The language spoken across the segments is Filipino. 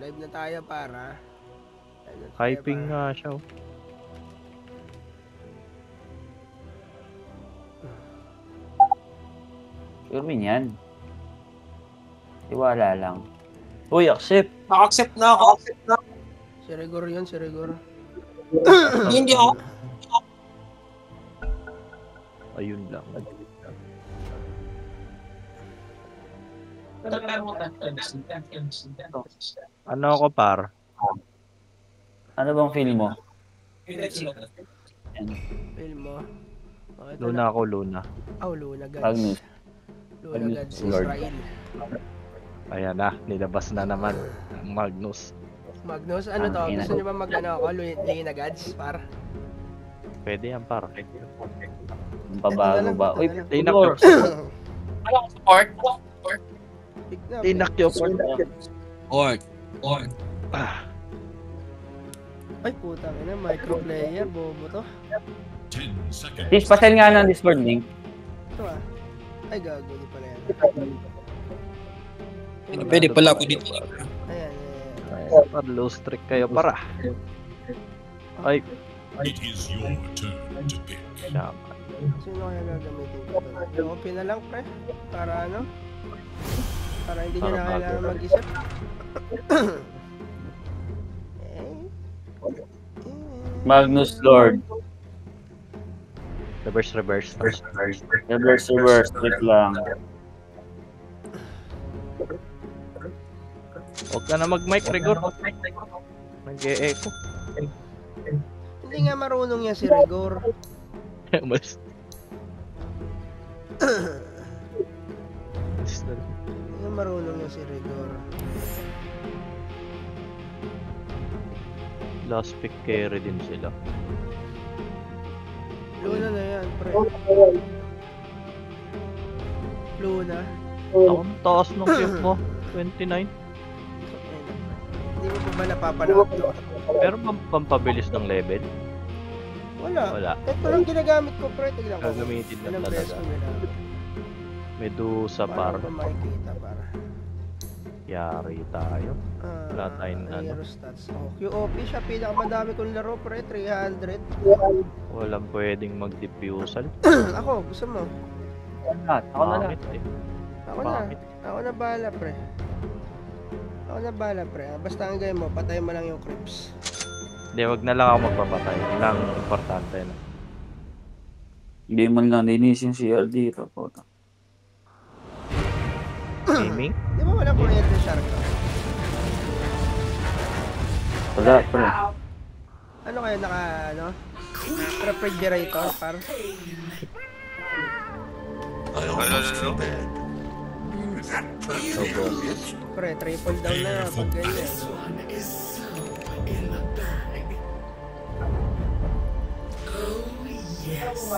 Live na tayo para. Hyping nga siya. Sure win yan. Iwala lang. Uy, accept. Accept na ako. Si Rigor yun, si Rigor. Hindi ako. Ayun lang. Ano ako par? Ano bang feel mo? Film mo. Oh, Luna ako, Luna. Oh, Luna Gods. Magnus. Luna Gods Lord. Israel. Ayan na, nilabas na naman ang Magnus. Magnus, ano to? Gusto niyo ba mag-ano ako? Luna Gods, par? Pwede yan par. Ang pabago ba? Uy, Tinak Lord. Wala akong support. Pick na. Support. Ah, Ay, putang ina, micro player, bobo to. 10 seconds. Please, pasel nga ng Discord link. Ito ah. Ay, gago, di pala yan. Pwede pala ako dito. Ayan. par low streak kayo para. Ay, It is your turn to pick. siya. Sino kaya gagamitin ko to? Open na lang, pre. Para ano? Para hindi nyo Para na kailangan bago. mag-isip. Magnus Lord. Reverse. Reverse. Click lang. Huwag ka na mag-mic, Rigor. Nag-e-echo. Hindi nga marunong yan si Rigor. Mas. Hindi nga marunong yan si Rigor. Last pick carry din sila. Luna na yan, pre. Luna. Ang taas ng pick mo. 29. Hindi mo pa ba napapanood to? Pero pampabilis ng level. Wala. Ito lang ginagamit ko, pre. Tignan ko. Gagamitin na Ilang beses talaga. ko ginamit. Medusa Para par. pa makikita, para. Yari tayo. Wala tayong ano. Hero stats. Oh, QOP siya. Pinakamadami kong laro, pre. 300. Walang pwedeng mag-diffusal. Ako, gusto mo? Ako na lang. Pangit eh. Ako na. Bakit? Ako na bahala, pre. Basta ang gawin mo, patay mo lang yung creeps. Hindi, wag na lang ako magpapatay. Yun lang importante na. Hindi man lang linisin si CR dito. Gaming? Di ba walang kuryente shark? Wala, pre. Ano kayo refrigerator, par? Pre, triple down na pag ganyan.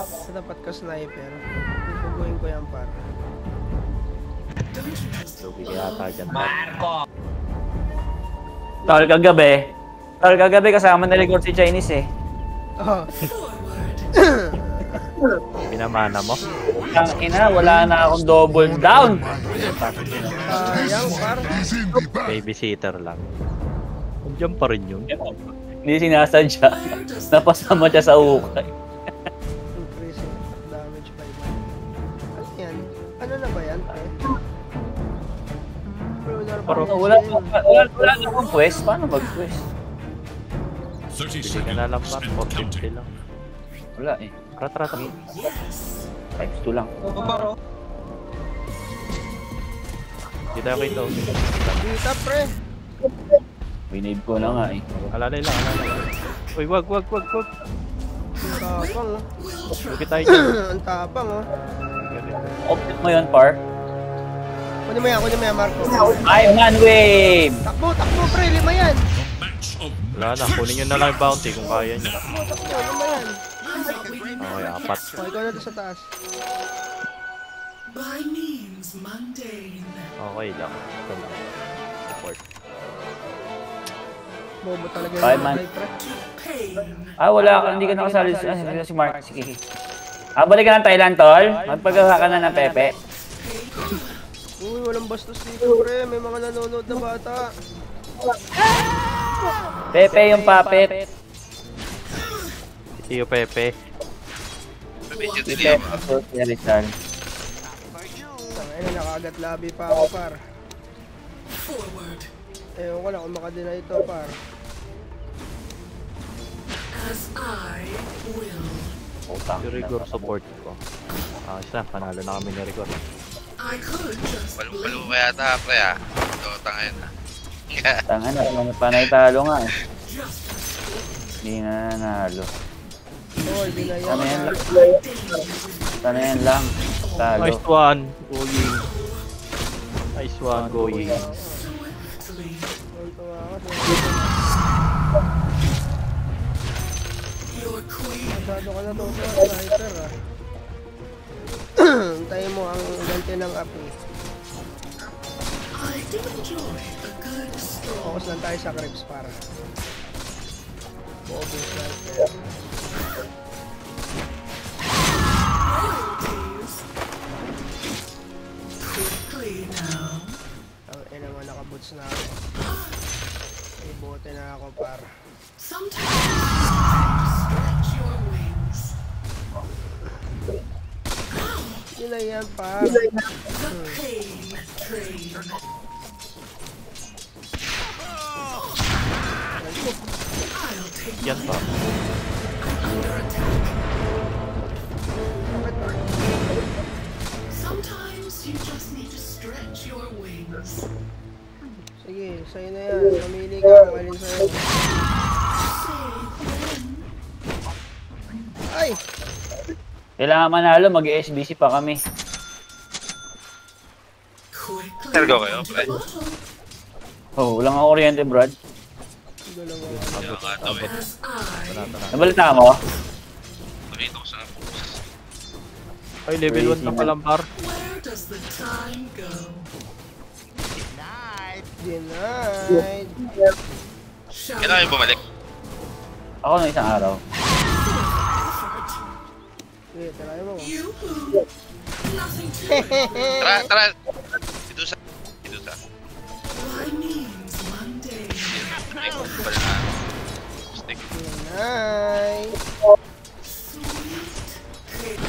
Sa dapat ka sniper. Pupuguin ko yan, par. Lugi yata dyan. Tol, kagabi kasama na record si Chinese eh. Oh. Pinamana mo? Ang ina, wala na akong double down. Sayang, par. Babysitter lang. Andiyan pa rin yun. Hindi sinasadya. Napasama siya sa ukay. Increasing damage by 1. Ano yan? Ano na ba yan, pre? Wala na akong quest. Paano mag-quest? 30 Hindi ka na lang par. seconds and 450 counting. lang. Wala eh. Tara. Times 2 lang. Hindi tayo kito. Dita, pre. Winave ko na nga eh. Alalay lang. Uy, wag. Ang tapang, oh. Lugi tayo dyan. Ang tapang, oh. Optic mo yun, par. Kunin mo yan, Marco. Ay, man wave! Takbo, pre. 5 yan. Match of Wala na. Kunin nyo na lang yung bounty kung kaya nyo. Takbo, 5 yan. Okay, 4. O, ikaw na doon sa taas. By means mundane. Okay lang. Ito lang. Support. Bobo talaga Ay, yung man. guy, pre. Pain. Wala ka. Hindi ka nakasali si Mark. Sige. Balik ka ng Thailand, tol. Magpagawa ka na ng Pepe. Uy, walang bastos dito, pre. May mga nanonood na bata. Pepe yung puppet. Iyo Pepe. Medyo Si dilim. Pepe po si Rizal. Tangina, nakagat labi pa ako, par. Forward. Ewan ko lang kung makadina ito, par. As I will. Utang. Si Rigor support ko. Siya, panalo na kami ni Rigor. I could just Balong-balong pa yata, pre, ah. Dota ngayon, ah. Tangan na, mga panay talo nga eh. just Hindi na nanalo. Oh, hindi na Sana yan yan. lang. Sana yan lang. Talo. Nice one, going. Nice one, going. swiftly. Tuntua ako. Your queen Masyado ka na tuntua, sniper ah. Antayin mo ang ganti ng api. I do enjoy a good storm. Focus lang tayo sa creeps, para. Focus sniper. Royalties. Quickly now. Ang ina mo, nakaboots na ako. Ibote na ako, par. Sometimes stretch your wings. Yun na yan, par. The pain train. I'll take Yan pa. under attack. Sometimes you just need to stretch your wings. Sige, sa'yo na yan. Mamili ka kung alin sa'yo. Save when Ay! Kailangan manalo, mag-SBC pa kami. quickly. Cargo kayo, pre. Oh, wala nga kuryente, Brad. Dalawa. Kaya nga daw, eh. As I Nabalita mo? Nakita ko sa post. Ay, level 1 na palang par. where does the time go? Denied. Shall Kailangan yung bumalik. Ako na isang araw. effort? Sige, try mo. You nothing to it. Tara. Dito sa. My means mundane. Ay, pala na. Stick. Denied. Sweet.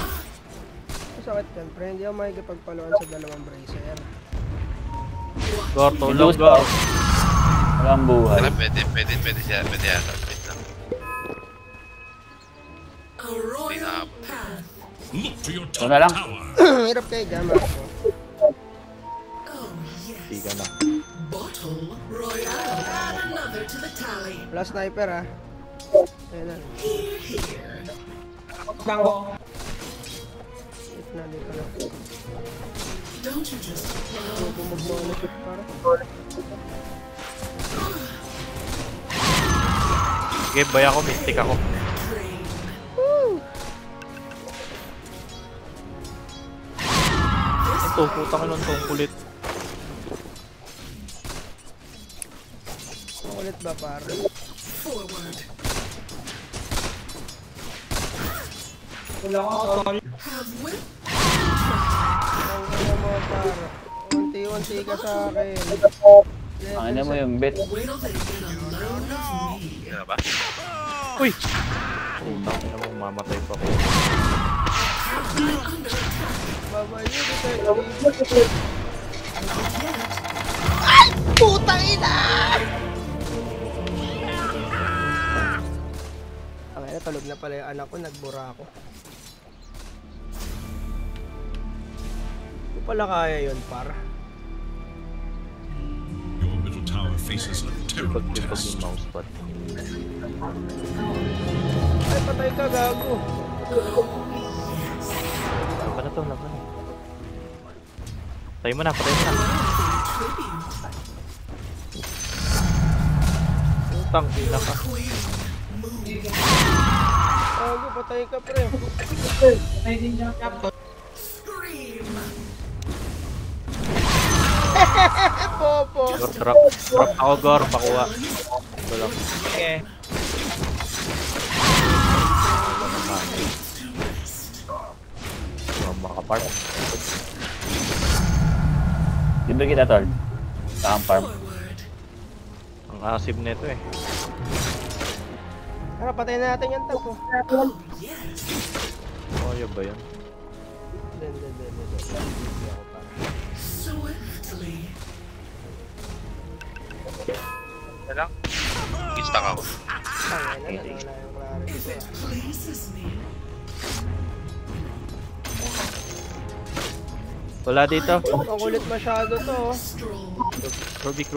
Masakit yan, pre. Hindi ako makikipagpaluan sa dalawang bracer. Gor, tulog, Gor. Walang buhay. Tara, pwede siya. Pwede yata. Wait lang. A royal path. Look to your Ito top na lang. tower. Hirap kayo, gama ako. Oh Hindi yes. ka na. Bottle royale. Add another to the tally. Wala sniper ah. Ayan na. Here. Hit na, dito na. Don't you just love Bumagmo na siya, para. Sige, bay ako, mystic ako. train? Ito, putang ina tong kulit. Ulit ba, par? Forward. Have whip. Ang ano mo, par? Unti-unti ka sa akin. Ang ina mo yung bet. Wait till they get a load of me. Kaya ba? Uy! Putang ina mo, mamatay pa ko. Under attack. Babayo, dito. Putang ina! Ang ina, talog na pala yung anak ko, nagbura ako. Hindi pala kaya yun, par. Your middle tower faces a terrible Pag-tipag test. yung mouse pad. Ay, patay ka, gago. Laban na to, laban. Patay mo na, patay mo na. Putang ina ka. Gago, patay ka, pre. Scream. Popo. Gor, drop ako, Gor, pakuha. Ito lang. Okay. Makapark. Libre kita, tol. Saan farm? Forward. Ang asib nito eh. Tara, patayin na natin yan, tag ko. Oh, yun ba yun? Hindi ako para. Swiftly. Ano lang? Gistak ako. Tangin na, wala yung klaro If dito. it pleases me, Wala dito. Ang kulit masyado to. Oh. stroll. Rubik.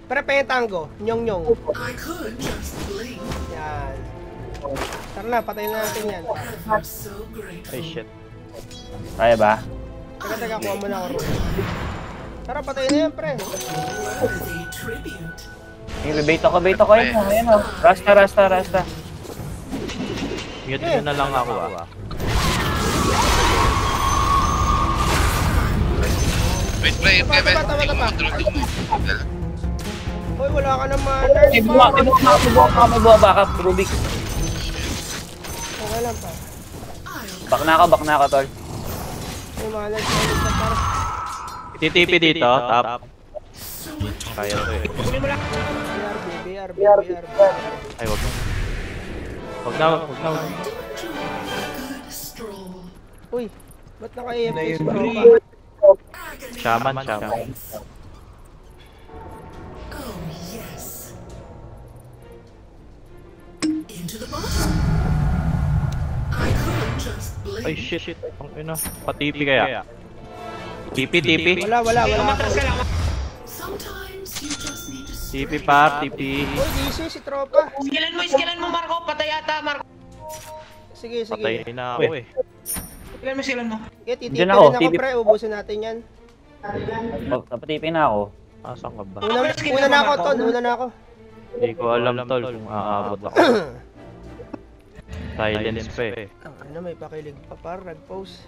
Pre, tango. Nyong. I could just blink. Yan. Tara na, patayin na natin yan. Ever so grateful. Ay, shit. Kaya ba? Teka, kuha mo na ako rin. Tara, patayin na yan, pre. Worthy tribute. Bait ako. Ayan o. Rasta. Mute nyo na lang ako ah. Wait, pre, Kevin. Tama. Hindi ko makontrol mo. Hoy, wala ka na May manners. buwa backup, Rubik. Okay lang pa. Back na ako, tol. May manners na para. TTP dito, top. Kaya to eh. BRB. Ay, wag na. Wag na. Good stroll. Uy, ba't naka-EFS bro? Shaman. Oh, yes. Into the bottom. I could just blink. Ay, shit. Ang ina. Pa-TP kaya. TP. Wala ako. Sometimes you just need to TP stray. par, TP. Uy, easy si tropa. Skillan mo Marco, patay ata Marco. Sige. Patay na ako eh. Skillan mo. Okay, titipin Diyan ako, rin ako, pre. Ubusin natin yan. Napatipin na ako. Asan ka ba? Una na ako, Ton. Una na ako. Hindi ko alam tol kung aabot ako. Silence pa eh. Ano, may pakilig pa, par. Nag-post.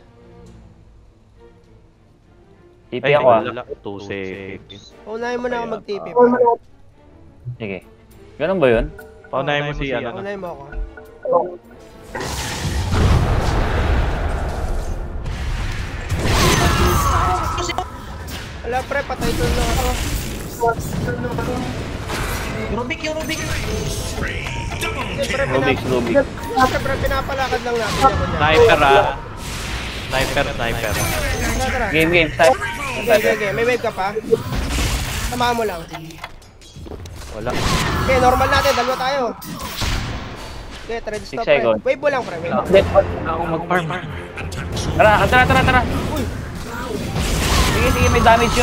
TP Ay, ako ah. wala. 2 seconds. Unahin mo na ako mag-TP, par. Sige. Ganun ba yun? Paunahin mo si ano. Unahin mo ako. Wala, pre. Patay doon na ako. Rubik. Rubik. Pre, pinapalakad lang natin ako dyan. Sniper ah. Sniper. Tara. Game. Start. Okay. May wave ka pa? Samahan mo lang. Wala. Okay, normal natin. Dalawa tayo. Okay, thread 6 stop, pre. seconds. Wave mo lang, pre. Wave. Ako mag-farm. Tara. Sige, may damage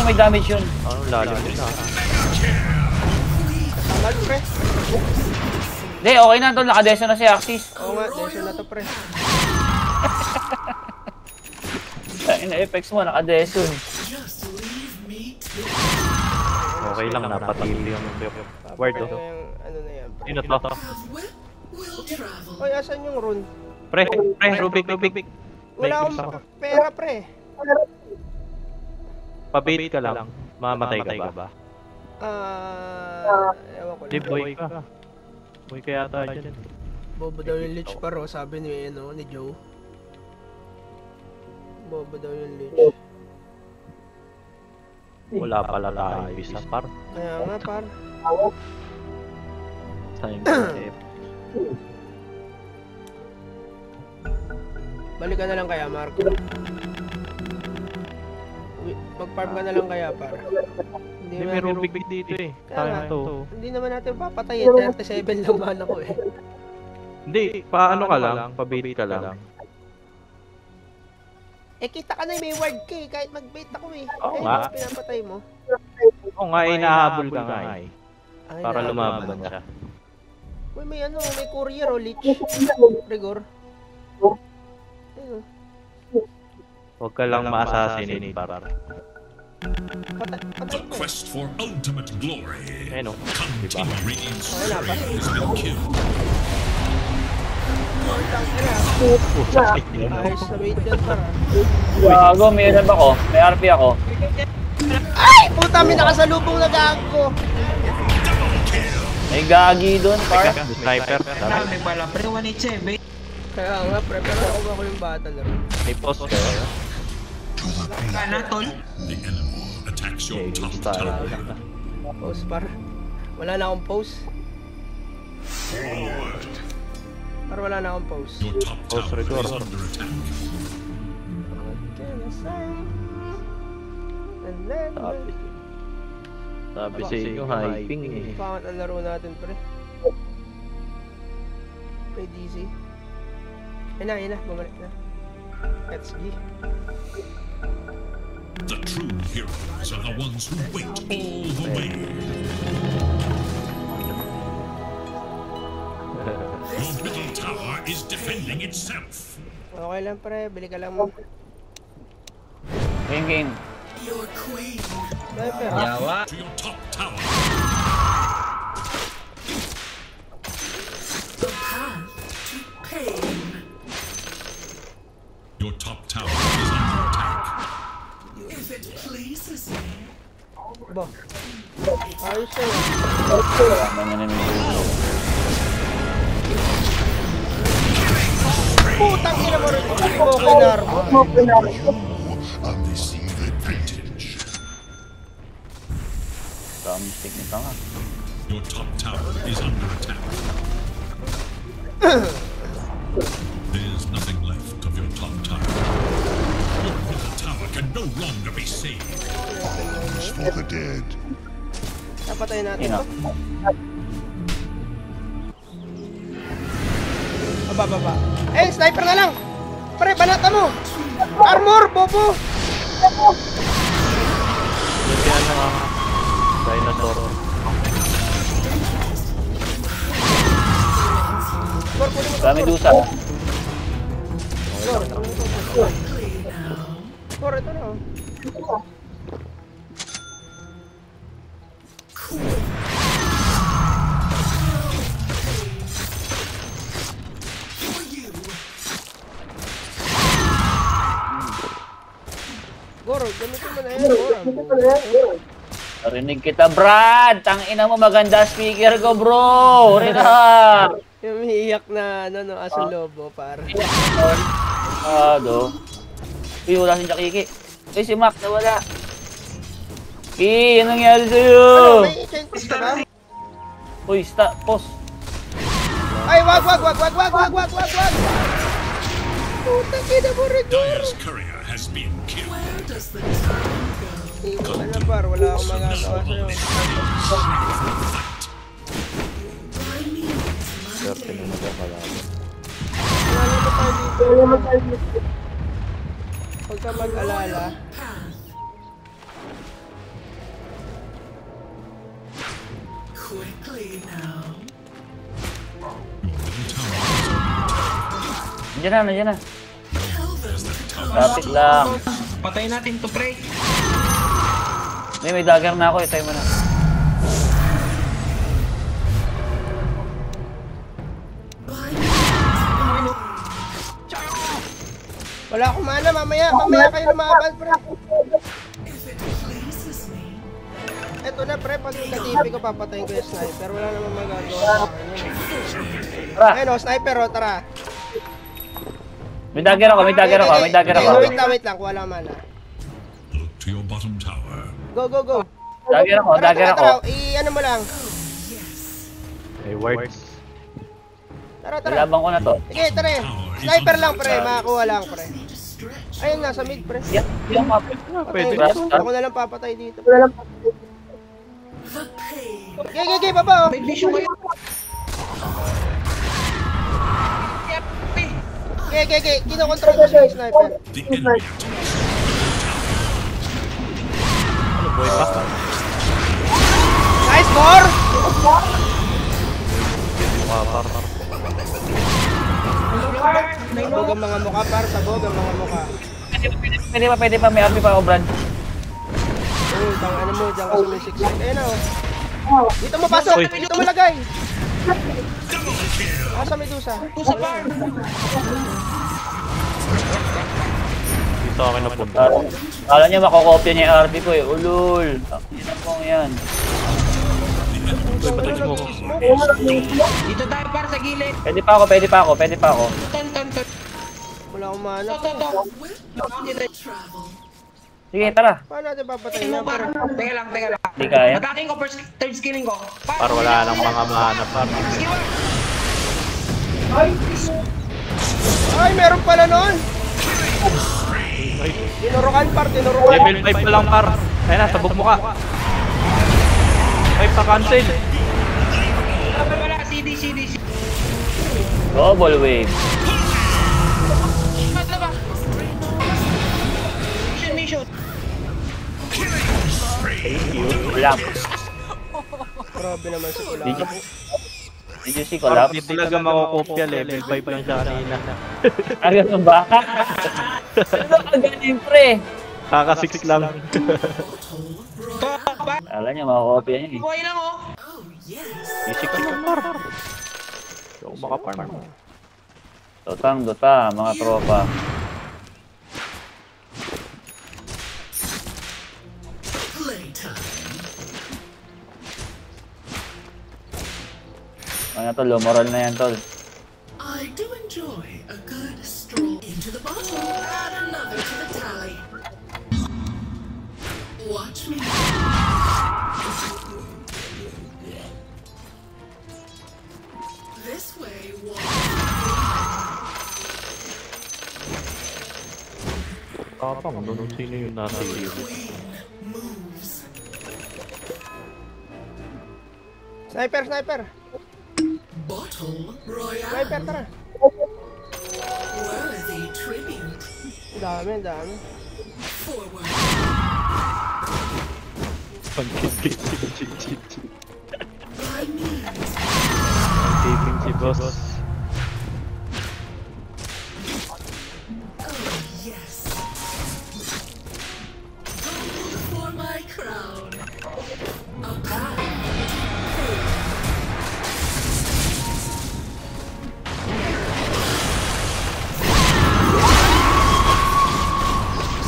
yun. Ano lalim din ah. Tagal, pre. Hindi, okay na tol. Nakadeso na si Axis. Oo nga, deso na to, pre. Ina-effects mo, nakadeso. Just leave me to Okay lang, napatili yung word Pre, to. yung ano na yan. Sino to? will travel. Oy, asan yung rune? Pre, Rubik. Wala May akong pera, pre. Pabait ka lang. Mamatay ka ba? Ewan ko Di lang. boy ka. Boy ka yata dyan. Bobo daw yung lich paro, sabi ni, ni Joe. Bobo daw yung lich. Wala pala tayong visa par. Kaya nga, par. Time Balik ka na lang kaya, Marco. Mag-farm ka na lang kaya, par. Hindi may Rubik dito eh. Kaya Time nga, to. hindi naman natin papatay eh. 37 lang mana ko eh. Hindi, paano ka lang? Pabait ka lang. Eh, kita ka na may ward ka eh. Kahit mag-bait ako eh. Oo Eh, nga. mas pinapatay mo. Oo nga, inahabol ka nga eh. Ay, Para na- lumaban siya. Uy, may ano, may courier o lich. Rigor. Ayun. Huwag ka lang ma-assassinate para. Patay The ko eh. quest for ultimate glory. Ayun o. Team Radiant's Okay na ba? has been killed. Ayos na wait yan para. Gago, may ano ba ako? May RP ako. Ay! Puta, may nakasalubong na gago. May gagi doon, par. Sniper. Dami pala, pre, 187. Kaya nga, pre, pero nakuha ko yung battle rin. May post ka. Kana, tol. The enemy attacks your top Style. tower. Pose par. Wala na akong pose. Par wala na akong pose. Post record. Sabi sa inyo, hyping eh. Pangat ang laro natin, pre. Play DC. Ayun na, bumalik na. Let's go. The true heroes are the ones who wait all the way. Your middle tower is defending itself. Okay lang, pre. Bili ka lang mo. Game. Your queen. Sniper. Yawa. To your top tower. The path to pain. Your top tower is under attack. If it pleases me. Ba? Ayos na yun. Putang ina mo rin. Okay na armo. On the single advantage. Mistake nito nga. Your top tower is under attack. There's nothing left of your top tower. Your middle tower can no longer be saved. For the dead. Napatayin natin Ina. to. Baba. Eh, sniper na lang! Pre, banata mo! Armor, bobo! Yan na dinosaur. Dami dusa. Score, ito na oh. Goro, gamitin mo na yan, Goro. Narinig kita, Brad! Tangina mo, maganda speaker ko, bro! Rina! Yung umiiyak na, ano, aso lobo, par. Uy, wala si Kiki. Uy, si Mac, nawala. Ki, anong nangyari sa'yo? Ano, may changes ka ba? Uy, pause. Ay, wag! Putang ina mo rin, Goro. Dire's courier has been killed. Where does the time go? Ano, par, wala akong magagawa sa'yo. I need Swerte mo magkakalaban. Wala naman tayo dito. Huwag ka mag-alala. path. Quickly now. Nandiyan na. Tell them to come. Rapid lang. Patayin natin to, pre. May dagger na ako, itay mo na. Wala akong mana, mamaya kayo lumaban, pre. If it pleases me. Eto na, pre, pag na-TP ko, papatayin ko yung sniper. Wala naman magagawa. Tara! Ayun o, sniper o, tara. May dagger ako. Wait lang, kuha lang mana. Look to your bottom tower. Go. Dagger ako. Tara, i-ano mo lang. May words. Tara. Nalaban ko na to. Sige, tara. Sniper lang, pre, makakuha lang, pre. Ayun, nasa mid, pre. Yung mapit. Pwede Patayin. Ako na lang papatay dito. The pain. Gigi, baba, oh. May vision kayo. Gigi, kinokontrol ko siya yung sniper. The enemy Boy pa. Nice score! Mukha par. Sabog ang mga mukha, par. Sabog ang mga mukha. Pwede pa. May RP pa ako, Brad. Uy, ano mo, dyan ka sumisiksik. Ayun na, oh. Dito mo pasok! Dito mo lagay! Sa Medusa. Dito kami napunta. Kala niya makokopya niya yung RP ko eh. Ulul. Ina po yan. Uy, patay mo ko. Dito tayo para sa gilid. Pwede pa ako. Ton. Wala akong mana. To. Where will travel? Sige, tara. Paano natin papatayin yan, pre? Teka lang. Hindi kaya. Attacking ko, third skilling ko. Par wala nang mga mahanap par. Skill 1. Ay, meron pala nun! Tinurukan, par, tinurukan. Level 5 pa lang par. Ayun na, sabog mo ka. 5 pa cancel. Wala, CD. Double wave. Ano ba? Mission. Wala. Grabe naman si Kulak. Did you see Par, collapse? hindi talaga makukopya. Level 5 lang siya kanina. Agad ng baka. Ano ka galing, pre? Kaka 6 lang. Alam niya, makakopya niya eh. Buhay lang oh. Isik lang par. Yung makaparm. Dota, mga tropa. Ano tol, moral na yan tol. I do enjoy a good stroll into the bottle. Add another to the tally. Watch me. This way, Kapang, nung sino yung nasa iyo. moves. Sniper! Bottle Royale. Sniper, tara! Worthy tribute. Dami. Forward. By means. Taping si boss. Oh, yes. Gold for my crown. A path.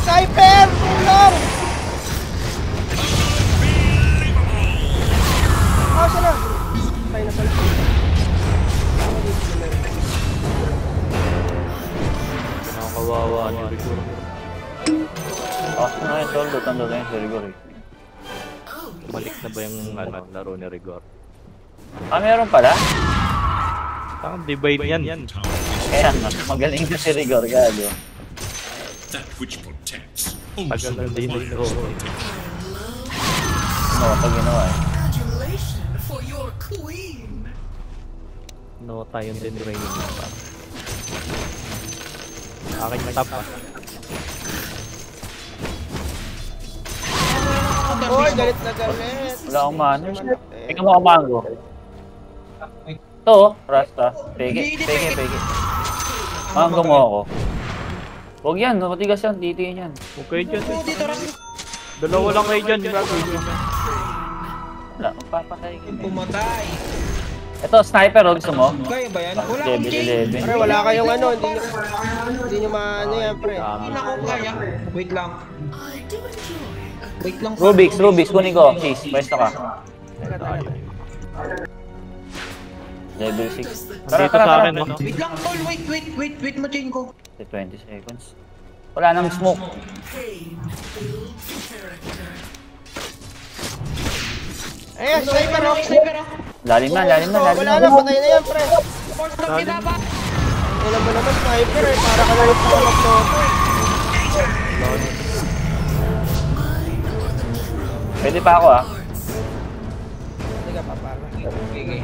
Sniper! Tulong! Ah, siya na! Patay na pala. Nakakawawa niyo Rigor. Ako na yun tol, Dota yun sa Rigor eh. Balik na ba yung laro ni Rigor? Ah, meron pala? Ang divide yan. Kaya nga, magaling na si Rigor, gago. That which protects Tagal also na din ito. Ano pa ginawa eh. Congratulations for your queen. No, tayong din training na pa. Aking tap ah. Oy, galit na galit. Wala akong mana. Ikaw mo ang mango. Ito oh, Rasta. Peke. Mango mo ako. Huwag yan, matigas yan, dito yan. Huwag kayo dyan. Dalawa lang kayo dyan. Wala, magpapatay ka. Pumatay. Ito, sniper, oh, gusto mo? Kaya ba yan? Wala akong Level chain. 11. Pre, wala kayong ano, hindi nyo maano yan, pre. Hindi na ako kaya. Wait lang. I do enjoy a Wait lang. Rubik's, kunin ko. Cheese, pwesto ka. Teka. Level 6. Dito sa akin, no? Wait lang, Paul. Wait, ma-chain ko. 20 seconds. Wala nang smoke. pain builds character. Ayan, sniper oh! Sniper oh. Lalim na. Wala na, patay na yan, pre. Force lang kita ba? Alam mo naman, sniper eh. Para ka lang sa mag-toto eh. Pwede pa ako ah. Hindi ka pa, para. Okay.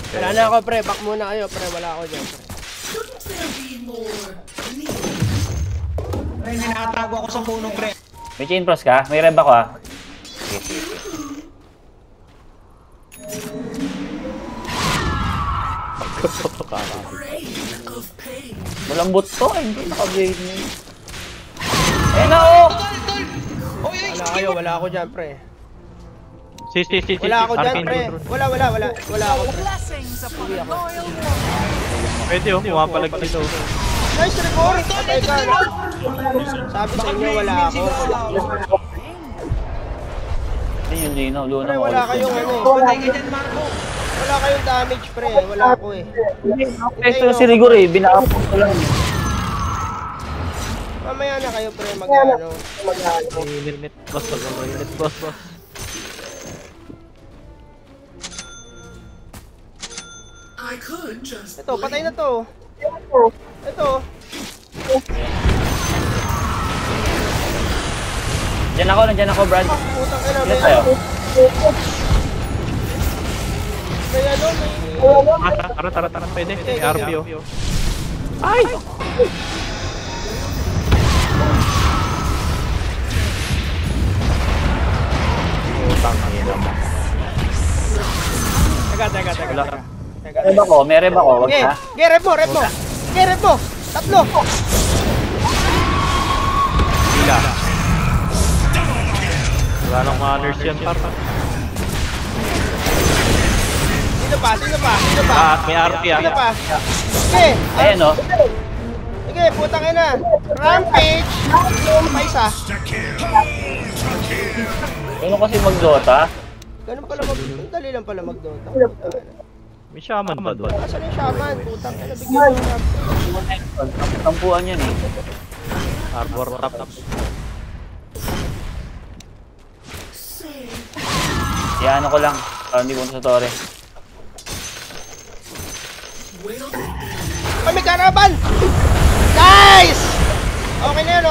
Wala na ako, pre. Back muna kayo, pre. Wala ako dyan, pre. Shouldn't there be more need? Pre, nakatago ako sa puno, pre. May chain pros ka? May rev ako ah. Sige. Reign of pain. Malambot to, hindi naka-blade niya. Ayun na oh! Wala ako dyan, pre. Si. Wala ako dyan, pre. Wala ako, pre. Pwede oh, pumapalag dito. Nice record! Patay ka, no? Sabi sa inyo, wala ako. Hindi yun, Lino. Luna Pre, mo. wala kayong ano eh. Patay ka dyan, Marco. Wala kayong damage, pre. Wala ako eh. Ito si Rigor eh, binakapos ko lang. Mamaya na kayo, pre, mag-ano. Minute, boss, minute, boss. I could just Ito, patay na to. Ito. Nandiyan ako, Brad. Putang ina, Yes, tayo. may ano, may... Tara, pwede. May RP, oh. Ay! Putang ina mo. Teka. May rep ako, wag Okay, na. okay, rep mo. Tatlo. Sila. Wala nang manners yan, par. Sino pa? May RP, Sino pa? Okay. Ayan o. Sige, putang ina. Rampage. Pa isa. Ganun kasi mag-Dota. Ganun pala dali lang pala mag-Dota. May shaman ba doon? Asan yung shaman? Putang ina, bigyan mo ng Tampuan yan eh. Arbor top. Yan ano ko lang. Para hindi mo sa tore. Ay, may karaban! Nice! Okay na yun.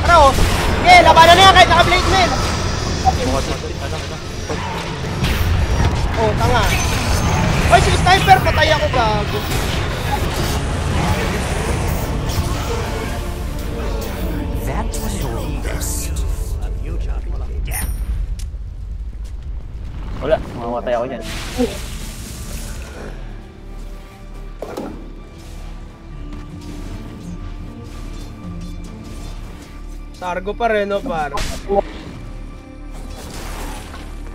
Ano? Okay, labanan na yan kahit naka-blade mail. Oh, tanga. Oy, si sniper, patay ako, gago. Wala, mamamatay ako dyan. Sargo pa rin, no, par.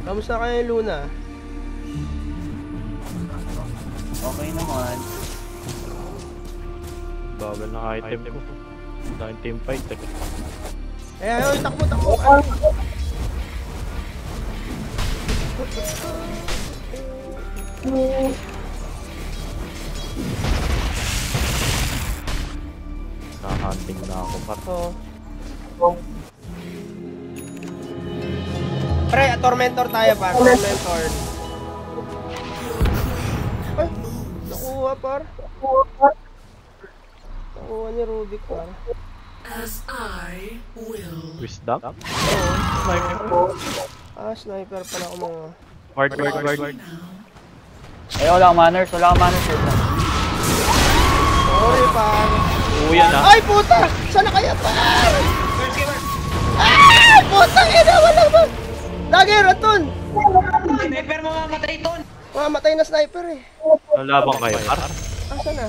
Kamusta kayo, Luna? Okay naman. Bagal na item ko. Dahil team fight. Ay, takbo. Nakahunting na ako, par. Oo. Pre, tormentor tayo, par. Tormentor. Ay, nakuha, par. Nakuha ni Rubik, par. as I will. Wisdom? Sniper pala ako mga... Ward. Eh, wala kang manners. Wait lang. Sorry, par. Uyan ah. Ay, puta! Sana kaya, par? Ay, puta! Wala ba? Lagi, Raton! Sniper mo mamatay ton. Mamatay na sniper eh. Lalabang kayo, par. Asa na?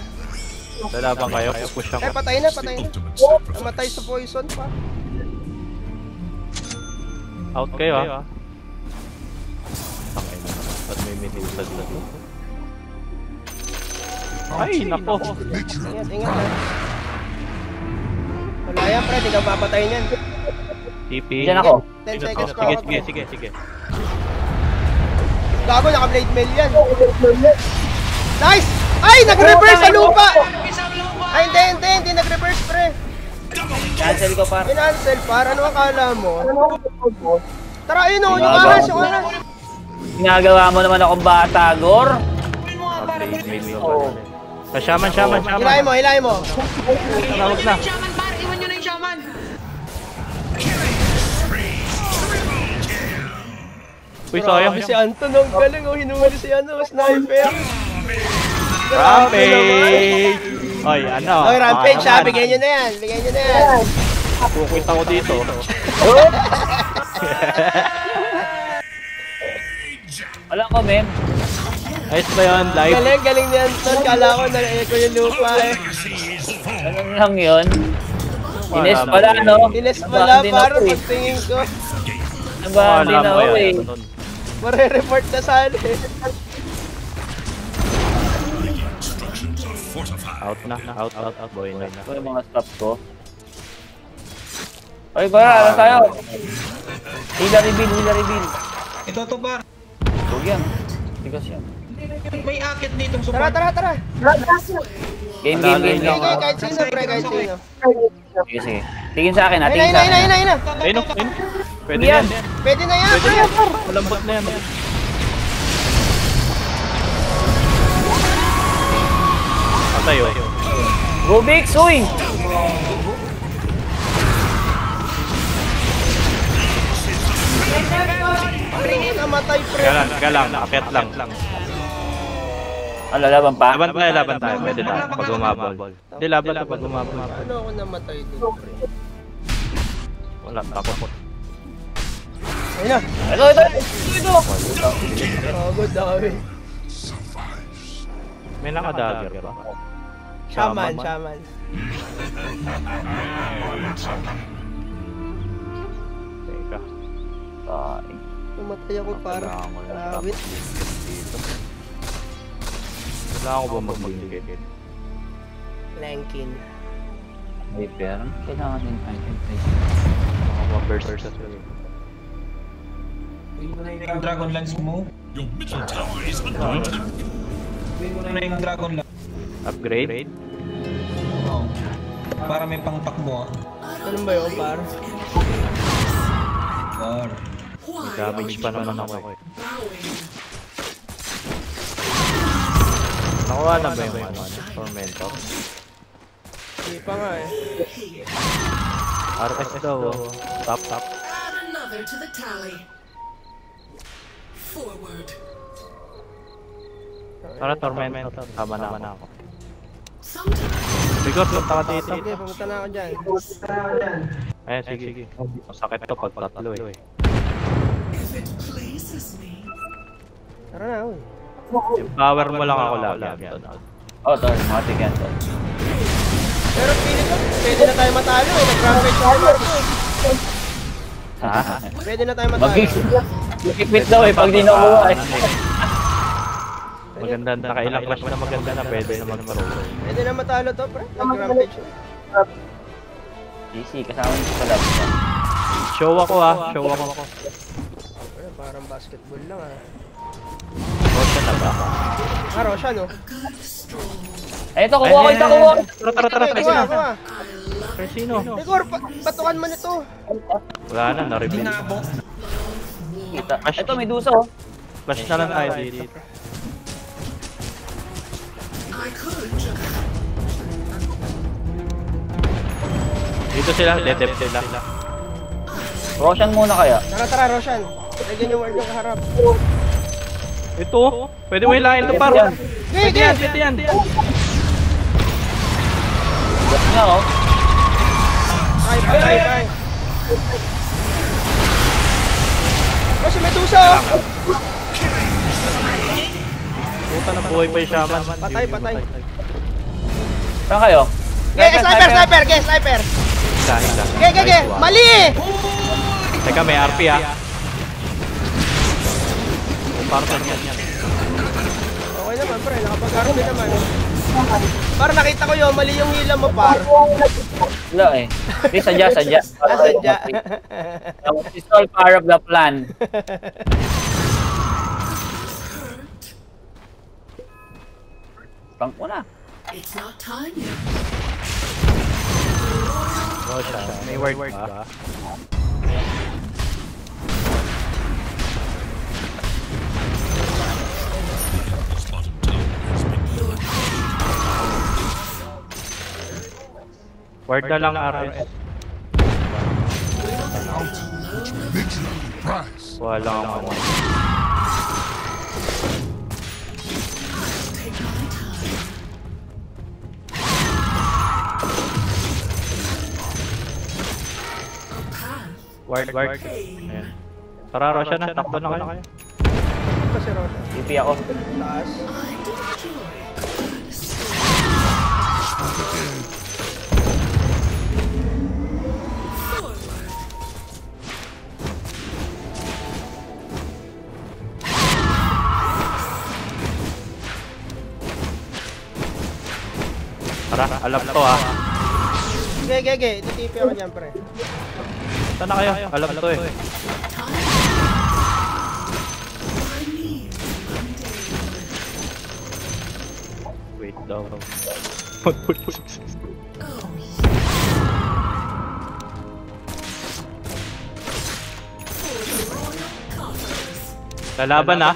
Lalabang kayo. Push ako. Patay na. Ultimate sacrifice. Namatay sa poison pa. Out kayo ah. Pakay na. Ba't may minusad na to? Ay, nako. Ingat ha. Wala yan, pre. Di ka mapatay niyan. TP. Diyan ako. 10 seconds pa ako. Sige. Gago, naka-blade mail yan. Nice! Ay, nag-reverse sa lupa! Ay, hindi nag-reverse, pre. Cancel ko par. Inansel, par. Ano akala mo? Tara, ayun o, yung ahas. Ginagawa mo naman akong bata, Gor. Shaman. Hilahin mo. Tawag na. Shaman par, iwan nyo na yung shaman. Uy, sayang. Si Anton, ang galing o. Hinumali si sniper. Rampage! Oy, ano? Oy, Rampage ha. Bigyan nyo na yan. Kukwit ako dito. Wala ko, men. Ayos ba yun? Live? Galing ni Anton. Kala ko na-echo yung lupa eh. Ano lang yun? Ines pala, no? Tiles pala, Din parang ako, eh. pagtingin ko. Nabaan din ako, eh. Mare-report na sana eh. Structures are fortified. Out na. Out. Boy na. Ito yung mga stuff ko. Ay, ano tayo? Hila reveal. Ito to par. Huwag yan. Tigas yan. May akit ditong Tara, support. tara. Game. Sige, kahit sino, pre, kahit sino. Sige, sige. Tingin sa akin, ha? Ayun Tingin sa akin. na. Ayun, ayun. Pwede yan. Pwede na yan, pre. Malambot na yan. Patay, oh. Rubik, uy! Namatay, pre. Galang, akit lang. Ano, laban pa? Laban tayo. Pwede na. Pag umabol. Hindi, laban na pag umabol. Ano ako namatay dito, pre? Wala, takot. Ayun na. Ito! Pagod dami. May nakadagger ba? Shaman. Teka. Namatay ako para rawit. Wala ako ba magbingkit? Lankin. May pera. Kailangan din item place. Mga burst sa tuloy. Yung Dragon Lance mo. Your middle tower is under attack. Bigyan mo na yung Dragon Lance. Upgrade? Oo. Para may pangtakbo. Ano ba yun, par? War. May damage pa naman ako eh. Nakuha na ba yung Tormentor? Hindi pa nga eh. RS daw. Top. Add another to the tally. Forward. Tara, Tormentor. Tama na ako. Sometimes Bigor, punta ka dito. Sige, pumunta na ako dyan. Ayan, sige. Masakit to pag tatlo eh. if it pleases me. Tara na, uy. Empower mo lang ako lagi. Oh, tol. Matik yan, tol. Pero pilit ko, pwede na tayo matalo eh. Nag-rampage ako Marco eh. Ha? Pwede na tayo matalo. Mag-quit daw eh, pag di nakuha eh. Maganda, nakailang clash na maganda na pwede na mag-pro. Pwede na matalo to, pre. Nag-rampage na. GC, kasama nyo sa lab. Show ako. Pre, parang basketball lang ah. Roshan na ba? Roshan no? Eto, kuha ko ito, kuha! Tara, Kuha. Sino? Igor, patukan mo nito. Wala na, na-reveal. Ginabo. Ito, may dusa oh. Flash na lang tayo dito. I could just Dito sila, dedep sila. Roshan muna kaya. Tara, Roshan. Lagyan yung word yung kaharap. Ito, pwede mo hilahin ito par. Pwede yan. Gas niya oh. Ay. Kasi may tusa oh. Puta na buhay pa yung shaman. Patay. Saan kayo? Sniper. Ge. Mali eh. Teka, may RP ah. Parang yan. Okay naman, pre. Nakapag-RP naman. Par, nakita ko yun. Mali yung hila mo, par. Wala eh. Hindi, sadya. Sadya. It's all part of the plan. Tank mo na. it's not time yet. Roshan, may word ba? This bottom tower has been Word na lang RS. Wala akong ano. Ward. Ayan. Tara, Roshan na. Takbo na kayo. Ito si Roshan. TP ako. Taas. Tara, alam to ah. Ge. TTP ako dyan, pre. Saan na kayo? Alam to eh. Wait daw. Lalaban na.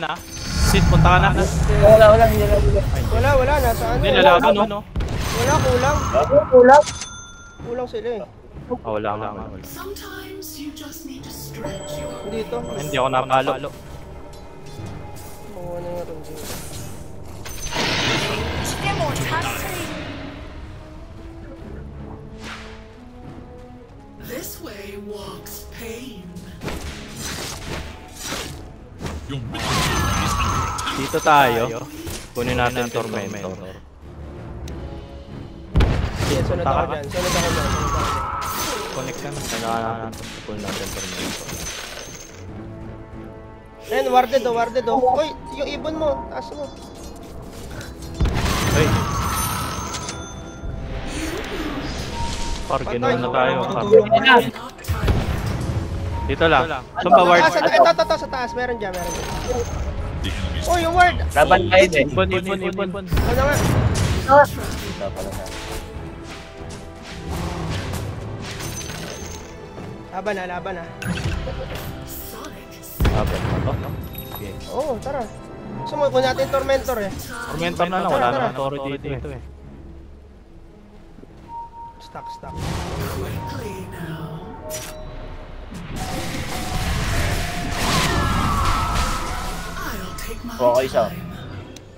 Sis, punta ka na. Wala, hindi na. Wala, nasaan? Hindi, lalaban no. Wala, kulang sila eh. Wala nga. Sometimes you just need to stretch your Dito. Hindi ako napalo. Oo, ano nga rin dito. This way walks pain. Your middle tower is under attack. Dito tayo. Kunin natin Tormentor. Sige, sunod ako dyan. Connect na. Kailangan natin. Kunin natin Tormentor. Ayan, warded oh. Uy, yung ibon mo, taas mo. Ay! Par, ginawa na tayo. Dito lang. Saan ba ward? Ito, sa taas. Meron dyan. The enemy's Oh, yung ward! Laban kayo din. Ibon. Ano nga? Laban na. Okay. Oo, tara. Sumuko natin Tormentor eh. Tormentor na lang. Wala naman Toro dito eh. Stuck. Quickly now. I'll take my Okay siya. time.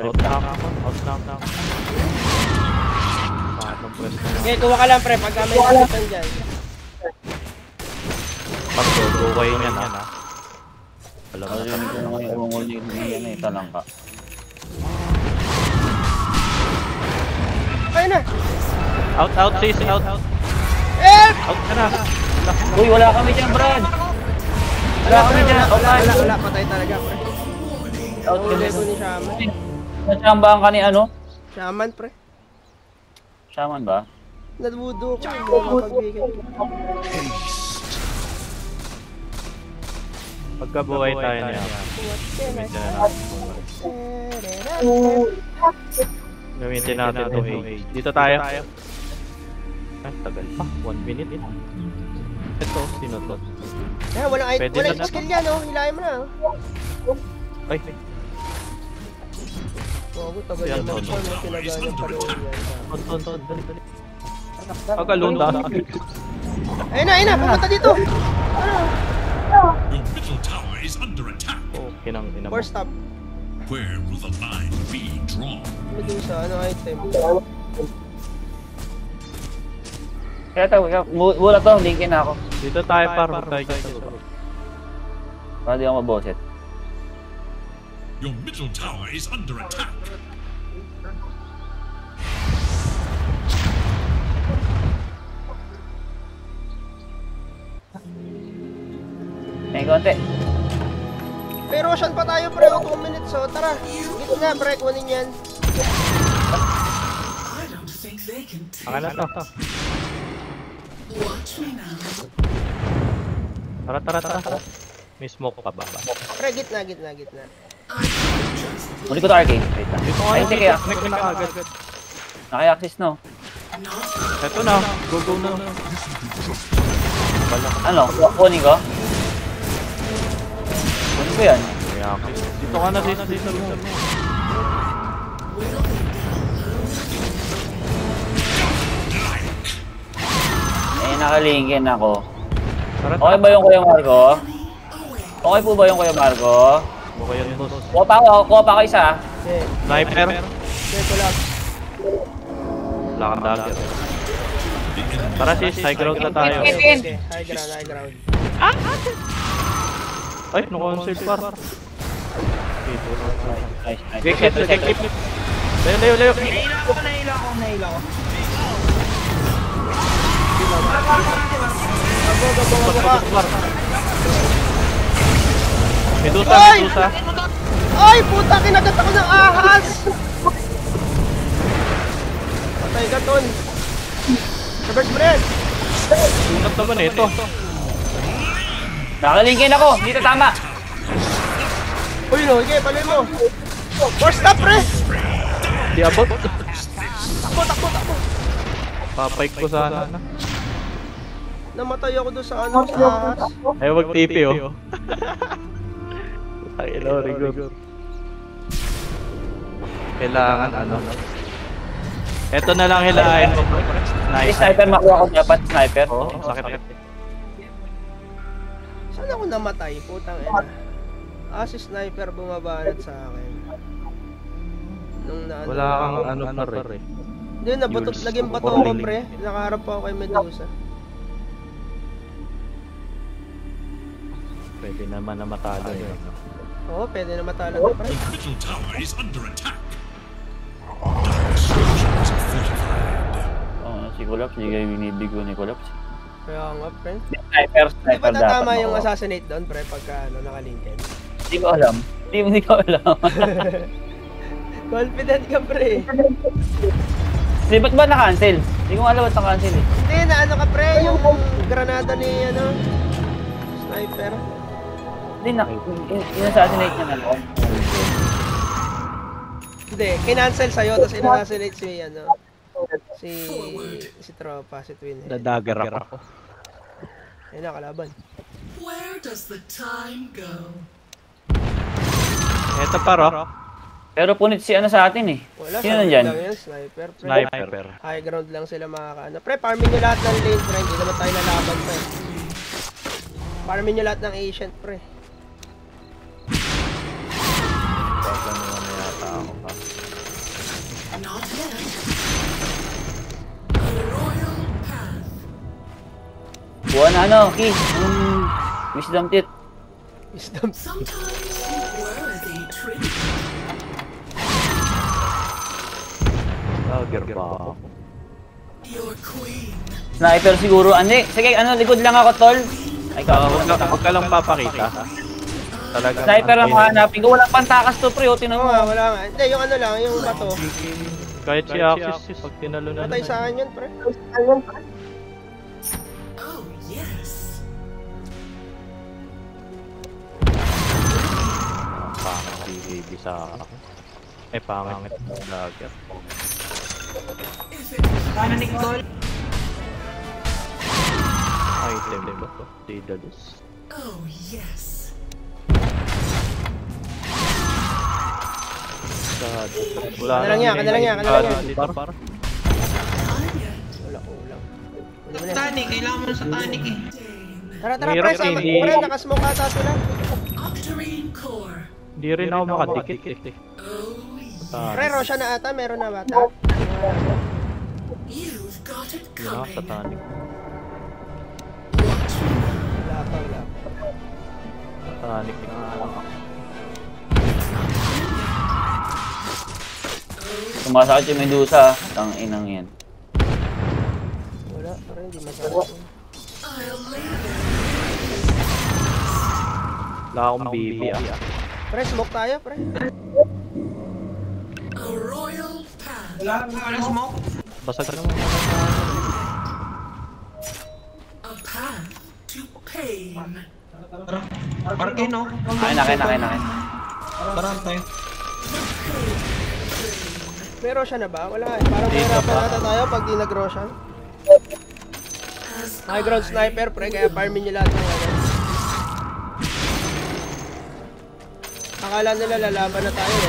Out na. Paano pwes na lang. Okay, kuha ka lang pre, pag may nakitan dyan. Pag-go kayo niyan ha. Alam Ano na. yun ko naman yung unguli yan eh, talangka. Ayun na! Out sis, out. Help! Out ka na. Uy, wala kami dyan, Brad! Wala kami dyan, Wala, patay talaga pre. Out Ang kami. leto ni Shaman. Nasambahan ka ni ano? Shaman pre. Shaman ba? Nadwudo ko, hindi mo mapagbigay. Pagkabuhay tayo niya. Gamitin natin to age. Dito tayo. Ay, tagal pa. 1 minute. Ito, sino to? Walang Pwede walang na. skill yan oh, hilahin mo na oh. Ay, Bago, tagal Yan, naman po, may pinagana pa rin yan. ton. Pagkalunda. Ayun na, pumunta dito! Your middle tower is under attack. Okay nang ina mo. 4 stop. Where will the line be drawn? Medusa, ano item? Kaya tayo, mula to, linkin na ako. Dito tayo para tayo dito. Para di ako maboset. Your middle tower is under attack. May konti. May Roshan pa tayo pre, 2 minutes so tara. Gitna pre, kunin yan. I don't think they can take. Ang alam to. Watch me now. Tara. May smoke pa ba? Pre, gitna. Muli ko to arcade. Wait lang. Dito Ay, hindi kaya. Connect na agad. Naki-access no. Ito na. Go na. Ano? Kunin ko? Kunin ko yan. Dito ka na dito. Eh, nakalingkin ako. Tara. Okay ba yung Kuya Marco? Okay po ba yung Kuya Marco? Okay yun, boss. Kuha pa ako isa. Okay, Sniper. collab. Wala kang dagger. Tara sis, high ground na tayo. Okay, high ground. Ay, no-conceal par. Nice. Clip. Layo. Nahila ko. Par. Medusa. Ay, puta, kinagat ako ng ahas! Patay ka, Ton. Reverse bread. Sunat naman ito. Nakalingkin ako. Dito tama. Uy, no, okay, paloy mo. 4 stop, pre! Di abot. Takbo. Papike ko sana. Namatay ako doon sa ano, sa ahas. Ay, wag TP oh. Ay, ilo, rigor. Kailangan ano. Ito na lang hilahin mo. May sniper makuha ko dapat, sniper. Oo, sakit. Saan ako namatay? Putang ina. Si sniper bumabanat sa akin. Nung na Wala kang ano pa rin. Hindi, nabatot, naging bato ko pre. Nakaharap pa ako kay Medusa. Pwede naman na matalo yun. Oo, pwede na matalo na pre. The middle tower is under attack. Dark structures are fortified. Si Collapse, hindi kayo binibig ko ni Collapse. Kaya nga pre. Sniper Hindi ba dapat. tatama yung assassinate doon pre pagka ano, nakalinken? Hindi ko alam. Hindi ko alam. Confident ka pre. Hindi, ba't ba na-cancel? Hindi ko alam ba't na-cancel eh. Hindi, na ano ka pre, yung granada ni ano, sniper. Hindi, in-assassinate niya na lang. Hindi, kinancel sa'yo, tapos in-assassinate si ano, si tropa, si Twin. Dadagger ako. Ayun na, kalaban. Where does the time go? Ito paro. Pero punit si ano sa atin eh. Wala, Sino sa nandyan? lang yan, sniper. Pre. Sniper. High ground lang sila makakaano. Pre, farmin nyo lahat ng lane, pre. Hindi naman tayo lalaban, pre. Farmin nyo lahat ng ancient, pre. Baka naman na yata ako pa. Not yet. A royal path. Buwan na ano, Ki. Wisdom tit. Wisdom. Sometimes worthy trick. Dagger pa ako. Your queen. Sniper siguro. Hindi. Sige, ano, likod lang ako, tol. Ay, Huwag ka lang papakita. Talaga. Sniper lang hanapin ko. Walang pantakas to, pre. O, tinan Oo mo. nga, wala nga. Hindi, yung ano lang, yung bato. Kahit si Axis, pag tinalo na Patay sa akin yun, pre. Oh, yes. pangit si BB sa akin. Pangit ng dagger. Paano ni Cole? Item ba to? Daedalus. Oh, yes. Wala Kanalang yan. Dito para. Wala kulang. Tani, kailangan mo sa tanic eh. Tara, Mahirap pre, sama. hindi. Pre, nakasmoke ata sila. Octarine core. Hindi rin ako makadikit eh. Oh, yes. Pre, Rosha na ata, meron na bata. You've got it Yun ako sa coming. tanik. Watch me. Wala pa. Tanik na ako. Sumasakit yung Medusa. Tang inang yan. Wala, pre, hindi masarap. I'll lay there. Wala akong BB ah. Pre, smoke tayo, pre. A royal path. Wala smoke. Basag naman. A path to pain. Parang no? Kain na. Parang tayo. May Rosha na ba? Wala eh. Parang mahirapan nata tayo pag di nag-Rosha. As High ground sniper, pre, kaya farmin nyo lahat ng ano. Akala nila lalaban na tayo eh.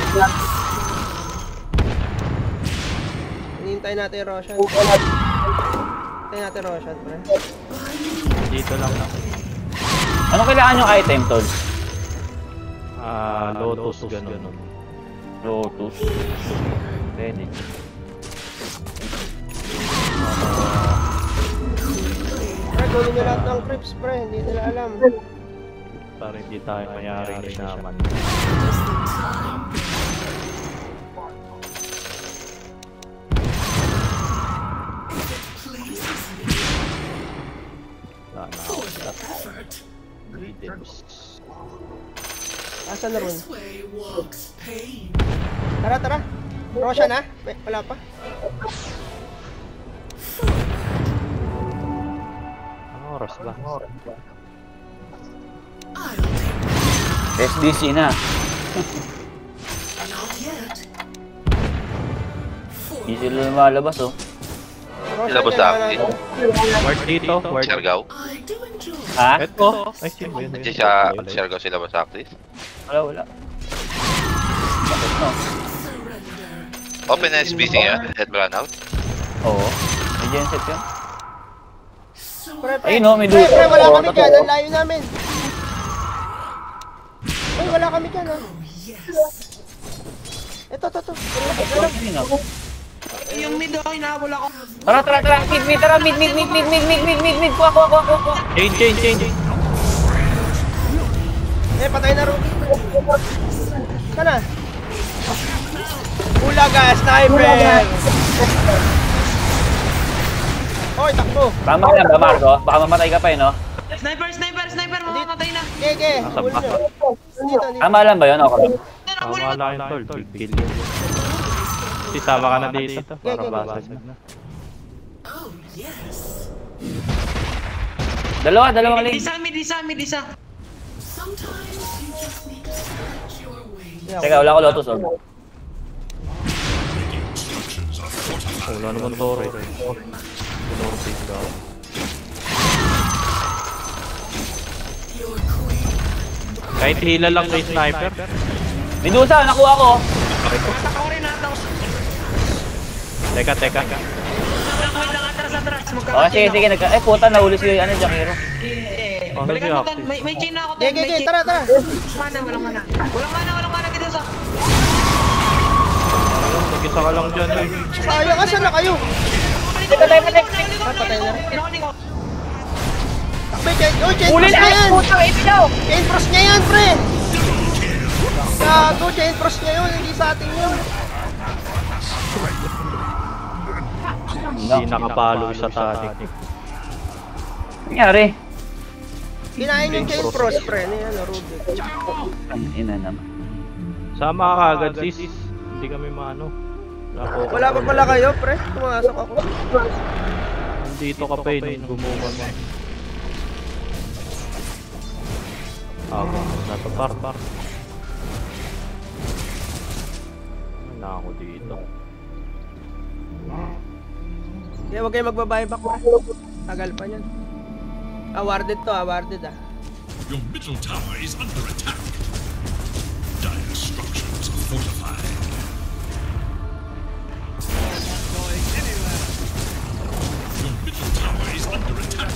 Hinihintay natin yung Roshan. Hinihintay natin Roshan, pre. Dito lang ako. Ano kailangan yung item, tol? Lotus ganun. Lotus. Ready. Pre, gawin nyo lahat ng creeps, pre. Hindi nila alam. Para hindi tayo mayari ni naman. does the time go? If it pleases me, Wala na for ako. the effort, Daedalus. Asan na ron? this way walks pain. Tara. Rosha na? Wala pa. Anong oras ba? I'll take SDC na. not yet. For Hindi sila lumalabas oh. Ilabas sa akin. Ward dito, ward. Siargao. I do enjoy. Ha? Ito. Ay, sino yun? Hindi siya Siargao sila ba sa actress? Wala. Bakit no? Open na SBC nga. Head run out. Oo. May genset yun. Pre, Ayun oh, may pre, dulo. wala kami dyan. Ang layo namin. Ay, wala kami dyan, ha? Ito. Ayun oh. Yung mid ako, inahabol ako. Tara. Mid, tara. Mid. Kuha. Change. Patay na Ruby. Sana. Ulaga, sniper! Oy, takbo! Tama ka lang ba, Marco? Baka mamatay ka pa eh, no? Sniper! Mamamatay na! Gege, huli na. Dito. Tama lang ba yun? Okay lang. Tama lang yung tol. Big kill yun. Sisama ka na dito. Para basag na. Oh, yes. Dalawang lane. Mid isa. Sometimes you just need to stretch your wings. Teka, wala ko lotus oh. Structures are fortified. Wala naman Torre. Torre bigla. Your queen. Kahit hila lang kay sniper. Medusa, nakuha ko. Ako rin ata. Teka. Atras. Oh, sige. Puta, nahuli si Jakiro. Balikan mo tan. May chain na ako. Gege, tara. Walang mana dito sa. Mag-isa ka lang dyan eh. Sayang, asan na kayo? Patay. Patay na. Pinakuli ko. Chain Huli frost na! niya yan! Puta, ibilaw! Chain frost niya yan, pre! Gago, chain frost niya yun, hindi sa atin yun. Hindi nakapalo sa tanik. Nangyari? Kinain yung chain frost, pre. Ano yan, Ruby? Ang ina naman. Sama ka agad sis. Hindi kami maano. Wala pa pala kayo, pre. Pumasok ako. Dito ka pa eh, nung gumawa mo. Ako, nasa par. Wala ako dito. Kaya huwag kayo magbabayback, pre. Tagal pa yan. Awarded to, ah. Your middle tower is under attack. Dire structures are fortified. Your middle tower is under attack.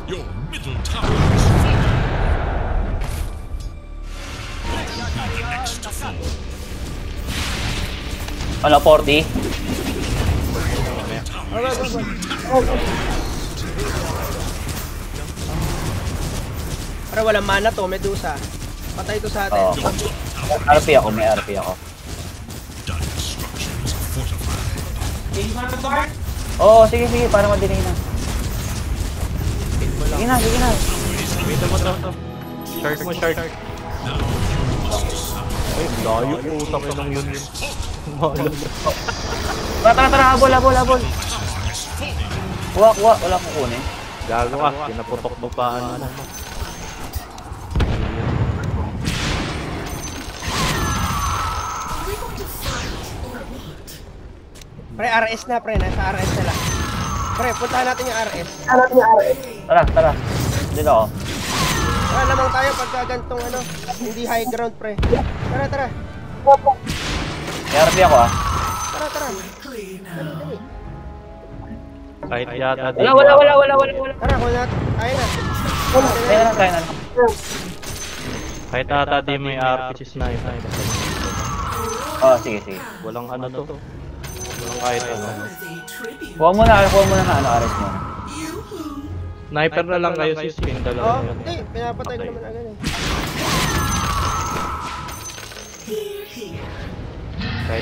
Your middle tower is falling. What will be the next to fall? Ano, 40? Para walang mana to, Medusa. Patay to sa atin. Oo. May RP ako. Dire structures are fortified. Oo, sige, para madelay na. Sige na. Wait mo to. Shard. Ay, layo po. Tapos lang yun. Tara, habol. Kuha, wala akong kunin. Gago ka, pinaputok mo pa ano. Pre, RS na, pre. Nasa RS na lang. Pre, puntahan natin yung RS. Tara. Dito ako. Tara, lamang tayo pagka gantong ano, hindi high ground, pre. Tara. May RP ako ah. Tara. Clean now. Kahit yata din. Wala. Tara, kung natin. Tayo na. Kaya na. Kahit yata di may RP si sniper. Oo, sige. Walang ano to. Walang kahit ano. As a tribute. Kuha mo na RS mo. Sniper na lang kayo sis. Yung Oh, dalawa yun. hindi. Pinapatay ko naman agad eh.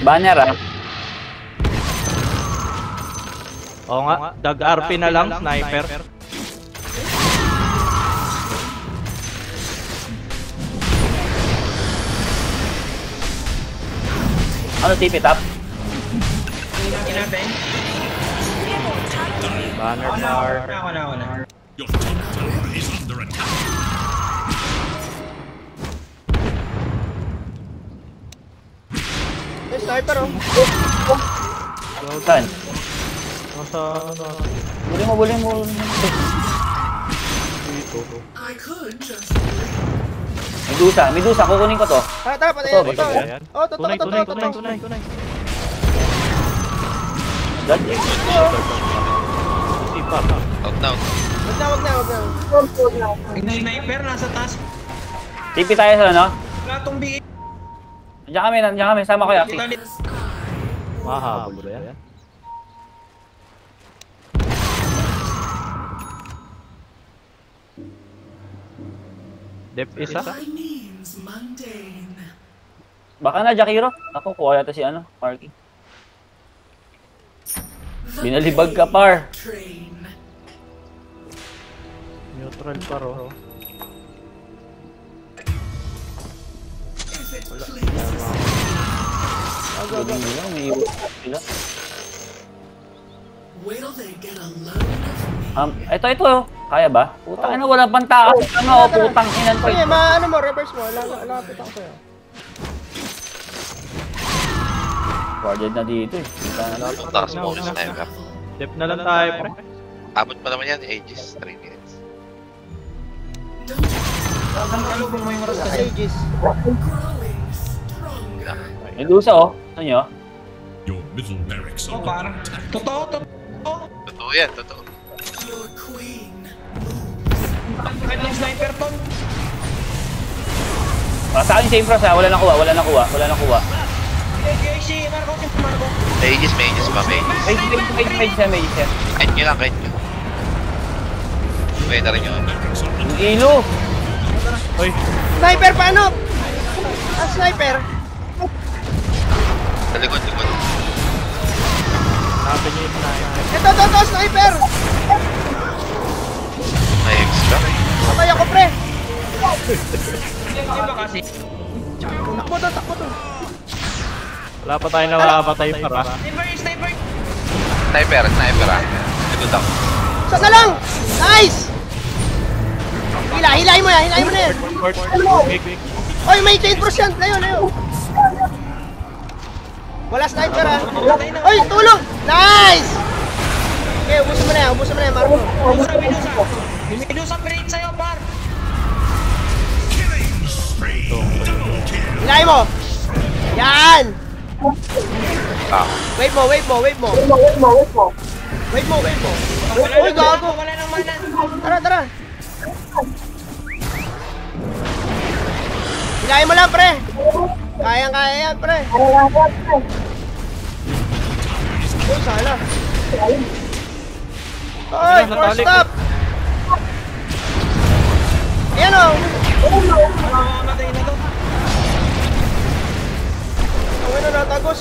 Banner ah. Oo nga, dag RP na lang, sniper. Ano TP top? Banner bar. Your top tower is under attack. sniper oh. Saan? Nasa ano na. Bulin mo. Dito. I could just Medusa, kukunin ko to. Tara, patayin Ito, ito. Ayan. Oh, totoo. Tunay. Dad, Sipa. Out now. Wag na. May sniper, nasa taas. TP tayo sa ano? Wala tong BA. Nandiyan kami, sama ko Yaki. Mahabol ba yan? Dep isa? by means mundane. Baka na, Jakiro. Ako, kuha yata si ano, Parky. Binalibag ka, Par. Train. Neutral pa ro. If it pleases. Galing nila, may iwas sila. Will they get a load of me? Ito. Kaya ba? Putang ina, wala pang taas. Ano, putang inan ko. Sige, ano mo, reverse mo. Lapit ako sa'yo. Guarded na dito eh. Taas mo ulit sniper. Dep na lang tayo, pre. Abot pa naman yan, Aegis. 3 minutes. Kalubong mo yung rasta. Aegis. Growing stronger. Medusa oh. Saan nyo? Your middle barracks Oh, are parang. Totoo. Totoo yan, totoo. Your queen. Bakit ng sniper to? Sa akin same pros ha. Wala nakuha. Okay, si Marco. Aegis, may Aegis pa, may Aegis. May isa. Kahit nyo lang. Pwede na rin yun. Yung ilo. Hoy, Sniper, paano? Sniper. Sa likod. natin niya yung sniper. Ito, sniper. May Aegis ka. Patay ako, pre. Iba kasi. Takbo to. Wala pa tayo na makapatay para. Sniper. Sniper ah. Likod ako. Isa na lang. Nice. Hilahin mo na yan. Big. Oy, may chain bros yan. Layo. Wala sniper ah. Oy, tulong. Nice. Okay, ubusin mo na yan, Marco. Medusa brain sa'yo, par. Hilahin mo. Yan. Wait mo. Uy, gago. Wala nang mana. Tara. Hilahin mo lang, pre. Kaya yan, pre. Uy, sana. Oy, first stop. Ayan o. Mamatay na to. Ang na natagos.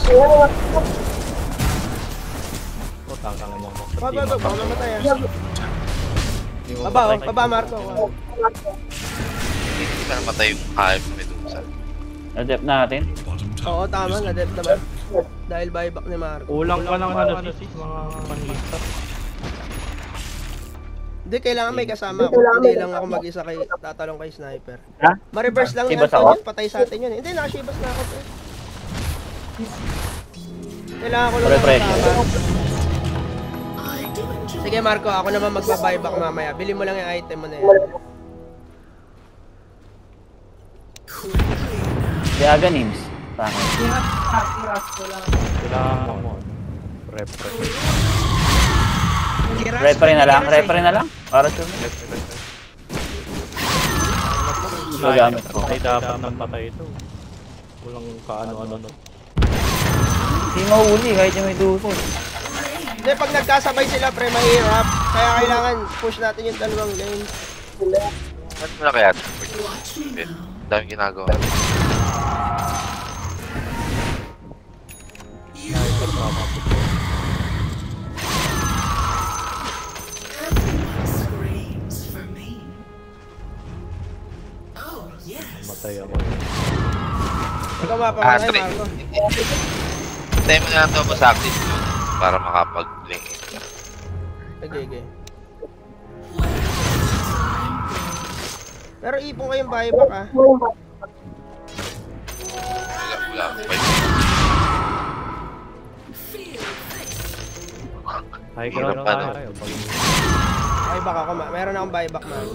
Tangkang mo. Baka namatay ah. Baba, Marco. Hindi ka namatay yung hype ng Medusa. Adep natin. Oo, tama. Na-dep naman. Dahil buyback ni Marco. Kulang pa ng ano sis, mga panlista. Hindi, kailangan may kasama ako. Hindi lang ako mag-isa tatalong kay sniper. Ha? Ma-reverse lang Shibas yan. ako? Patay sa atin yun eh. Hindi, nakashibas na ako. Pre. Kailangan ko lang Refresh. kasama. I do enjoy. Sige Marco, ako naman magba-buyback mamaya. Bili mo lang yung item mo na yan. Quickly. Diaga names. Pangit. Kailangan mo. Refresh. Referee na lang. Para sure. So, gamit ko. Ay, dapat nang patay ito. Walang kaano-ano. Hindi mahuli kahit yung may duso. Hindi, pag nagkasabay sila, pre, mahirap. Kaya kailangan push natin yung dalawang lane. Ano mo na kaya? Watch me now. Daming ginagawa. Everyone screams for me. Oh, yes. Matay ako. Ikaw mapamatay, Andre. Marco. Tayo mo na lang ito mag-active yun para makapag-link in ka. Okay. Pero ipon kayong buyback ah. Wala. High ground tayo. Buyback ako, meron akong buyback, man.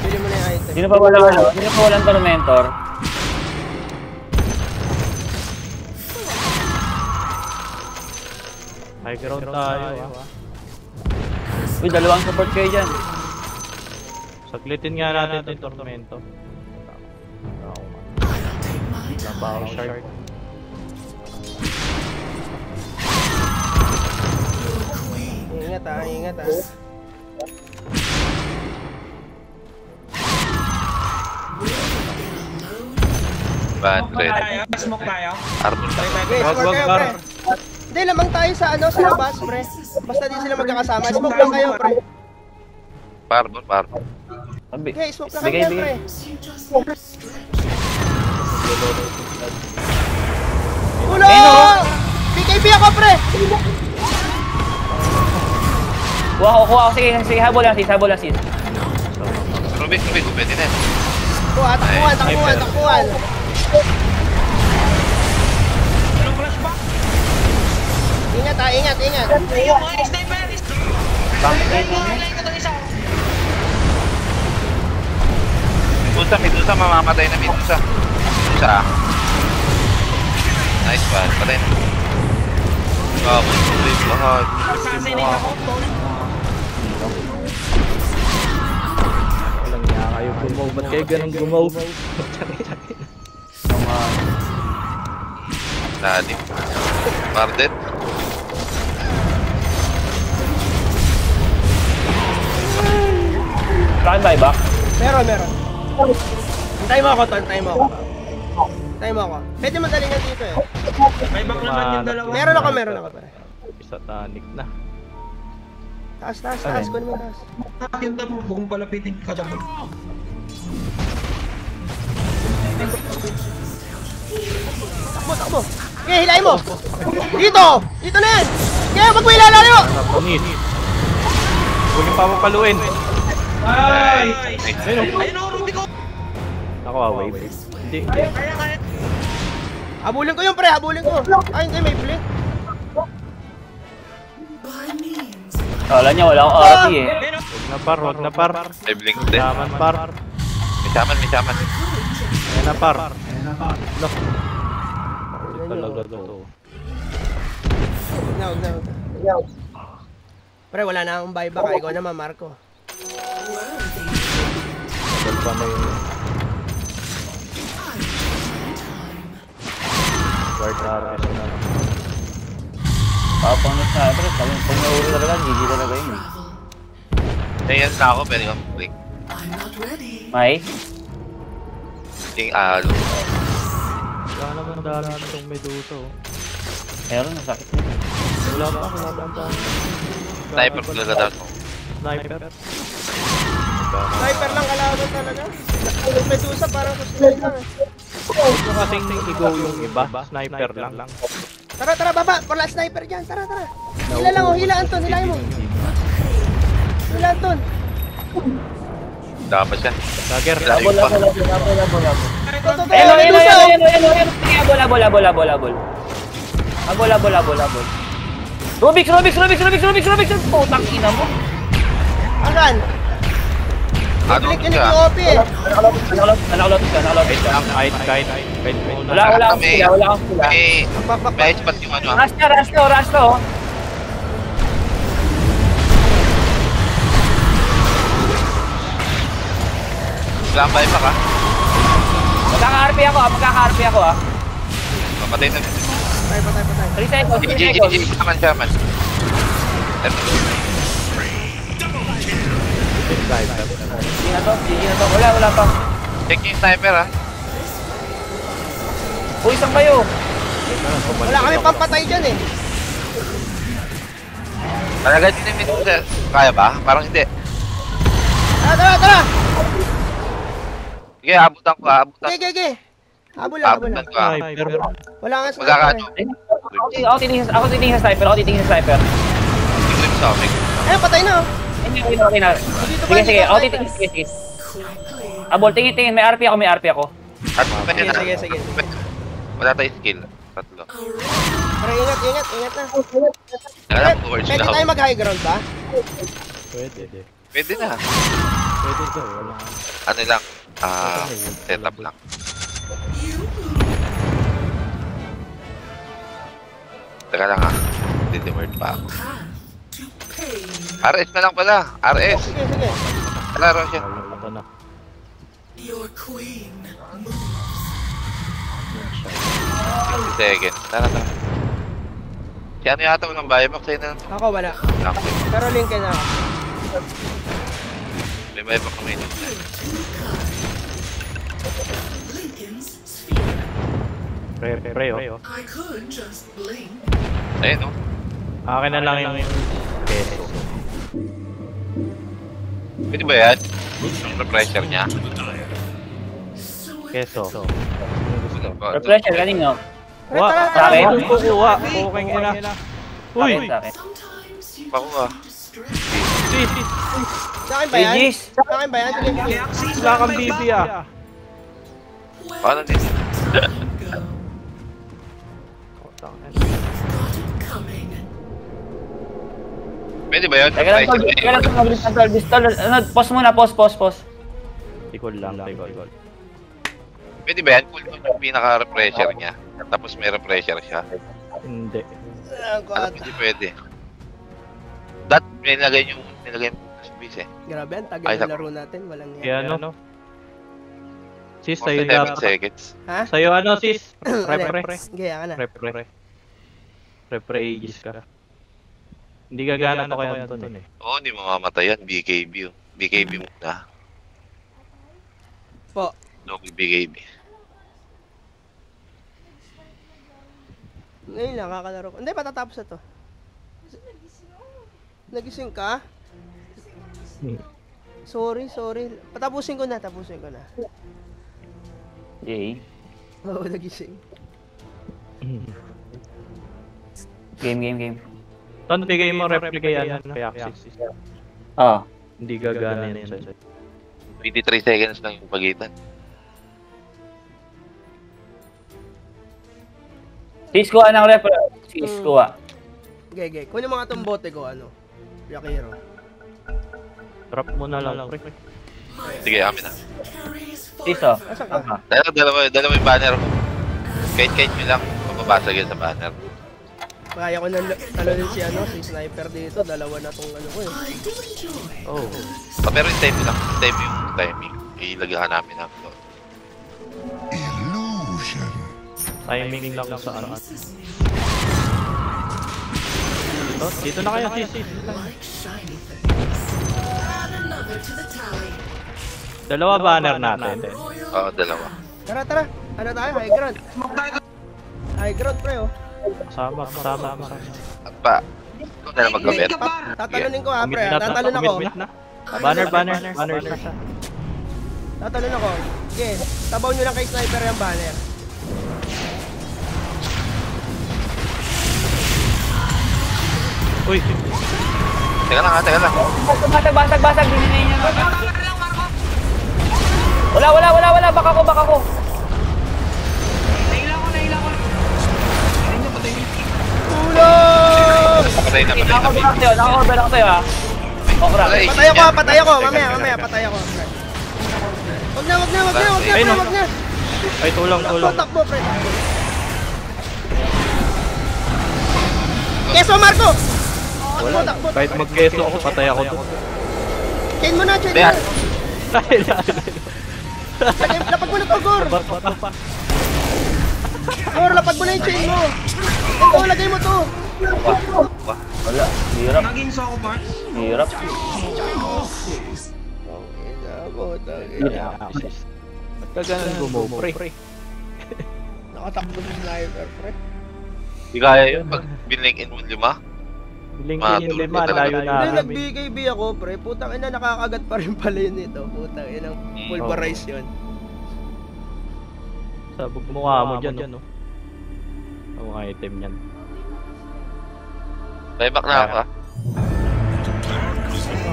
Bili mo na yung item. Sino pa walang ano? Sino pa walang tormentor? High ground tayo, Uy, dalawang support kayo dyan. Saglitin nga natin itong tormento. Nabaho shark. Ingat ah, ingat ah. Bad red. Smoke tayo. Arbor na. Okay, Wag, score wag, kayo, par. pre. Hindi, lamang tayo sa ano, sa labas, pre. Basta di sila magkakasama. Smoke lang kayo, pre. Barbon. Okay, smoke lang kayo, pre. Ulo! BKB ako, pre! Kuha ko. Sige, habol lang sis. Rubik, pwede na. Kuha, takbuhan. Anong flashback? Ingat. Yung mga sniper! Medusa, mamamatay na Medusa. Nice one, patay na. Wow, lahat. Assassinate ako. Walang niya kayo gumaw. Ba't kayo ganun gumaw? Lalim. Mardet. Saan buyback? Meron. Hintayin mo ako. Pwede madalingan dito eh. May back naman yung dalawa. Meron ako, pre. Satanic na. Taas. Kunin mo taas. Yung tamo, kung palapitin ka dyan. Takbo. Okay, hilahin mo. Dito na yan. Okay, wag mo ilalayo. Napunit. Huwag yung papapaluin. Ayun o, Ruby ko! Ako, wave. Hindi. Kaya. Habulin ko yun, pre. Ay, hindi, may blink. Wala niya, wala akong RP eh. Wag na par. May blink din. Saman par. May saman. Ayan na par. Look. Talaga to. Huwag na. Pre, wala na akong buyback. Ikaw naman, Marco. Tagal pa na yun. Guard harvest na lang. Papang sniper, pag nahuli talaga, GG talaga yun. Ayan na ako, pwede kang blink. May? King alo. Wala naman dala itong Medusa. Meron, nasakit na. Wala pa. Sniper ko talaga daw. Sniper. Sniper lang kalaban talaga. Medusa parang susunod lang eh. Gusto kasing i-go yung iba. Sniper lang. Tara, baba. Wala sniper dyan. Tara. Hila lang, hila Anton. Hilahin mo. Hila Anton. Dapat siya. Dagger. Layo pa. Abol. Rubik. Putang ina mo. Asan? Ano Blink yun siya? yung OP eh. Nakalot ka. Kahit muna. Wala kang sila. May spot yung ano. Rush to. Lambay pa ka? Magkaka-RP ako ah. Mamatay na. Patay. 3 seconds. GG. Shaman. Hindi na to. Wala pa. Check yung sniper ha. Uy, saan kayo? Wala kami pampatay dyan eh. Talaga din yung Medusa. Kaya ba? Parang hindi. Tara. Sige, abutan ko. Ge. Habol lang. Sniper. Wala nga Magkakaano? sniper. Ako titingin sa sniper. Yung grips ako. Ayun, patay na oh. Okay na. Sige. Ako titingin. Sige. Abol, tingin. May RP ako. At pwede na. Sige. Wala tayong skill. Tatlo. Pre, ingat na. Alam ko, words Pwede na tayo ako. mag-high ground ba? Pwede. Pwede na. Pwede to. Wala. Ano lang, setup lang. Teka lang Didimord pa ako. RS na lang pala. RS. Sige. Laro siya. Ito na. Your queen. 60 seconds. Tara. Si ano yata unang buyback sa'yo na? Ako wala. Okay. Pero link na ako. May buyback kami yun. Lincoln's sphere. Pre, oh. I could just blink. Ayun, no? Akin na lang yung peso. Pwede ba yan? Yung pressure niya? Keso. Refresher kanino? Pre, Wa! tara. Sa akin? Kukuha! Okay ina. Uy! Sa akin. Sometimes you Bago ka. Sis! Sa akin ba yan? Regis! Sa akin ba yan? Sige. Wala kang BB ah! Paano din? Pwede ba yun? Teka lang, Tol. Pause muna, pause. Tikol lang. Pwede ba yan? Cool yung pinaka-refresher niya. Tapos may refresher siya. Hindi. Alam hindi pwede. Nilagay mo sa base eh. Grabe, ang tagal Ay, ng laro natin. Walang yan. Kaya ano? Sis, More sa'yo than 7 dapat. seconds. Ha? Sa'yo ano sis? Repre. Gaya ka na. Repre aegis ka. Hindi gagana to kaya ito eh. Oo, hindi mamamatay yan. BKB yun. BKB muna. Po. Local BKB. Ngayon lang, kakalaro ko. Hindi, patatapos na to. Nagising ka? Sorry. Tapusin ko na. Jay. Oo, nagising. Game. Ton, bigay mo replica yan. Kaya Axis. Ah. Hindi gagana yan sa'yo. 23 seconds lang yung pagitan. Sis, kuha ng rep. Sis, kuha. Gege. Kunin mo nga itong bote ko, ano? Yakiro. Drop mo na lang, pre. Sige, amin na. Sis, oh. Asa ka? Ah. Dalawa yung banner mo. Kahit nyo lang, mababasag yan sa banner. Kaya ko na talunin si sniper dito. Dalawa na tong ano ko eh. Oh. Pero yung timing. Ilagahan namin ang doon. Illusion. Timing lang sa ano. Dito na kayo, sis. Dalawa banner natin. Oo, dalawa. Tara. Ano tayo? High ground. High ground, pre, oh. Sama. At pa, ikaw na lang magkabit. Tatalunin ko ha, pre. Tatalun ako. Banner na siya. Tatalun ako. Sige, tabaw nyo lang kay sniper yung banner. Uy! Teka lang. Basag. Dininayin niya. Wala. Baka ko. Tulong! Patay na. Naka-over lang sa'yo, ha? Okra. Patay ako. Mamaya, patay ako. Wag na. Ay, tulang. Takbo, pre. Keso, Marco! Takbo. Kahit mag-keso ako, patay ako doon. Chain mo na. Lapag mo na to, Gor. Gor, lapag mo na yung chain mo. Ito, lagay mo to. Wala. Hirap. Naging so ako, Mark. Hirap. Kaganan mo, pre. Nakatakbo sa sniper, pre. Di kaya yun pag binlink-in mo 5. Linkin yung 5, layo Hindi, na. nag-BKB ako, pre. Putang ina, nakakagat pa rin pala yun ito. Putang ina, pulverize yun. Sabog mukha mo dyan, no? Ang mga item yan. Buyback na ako, ha?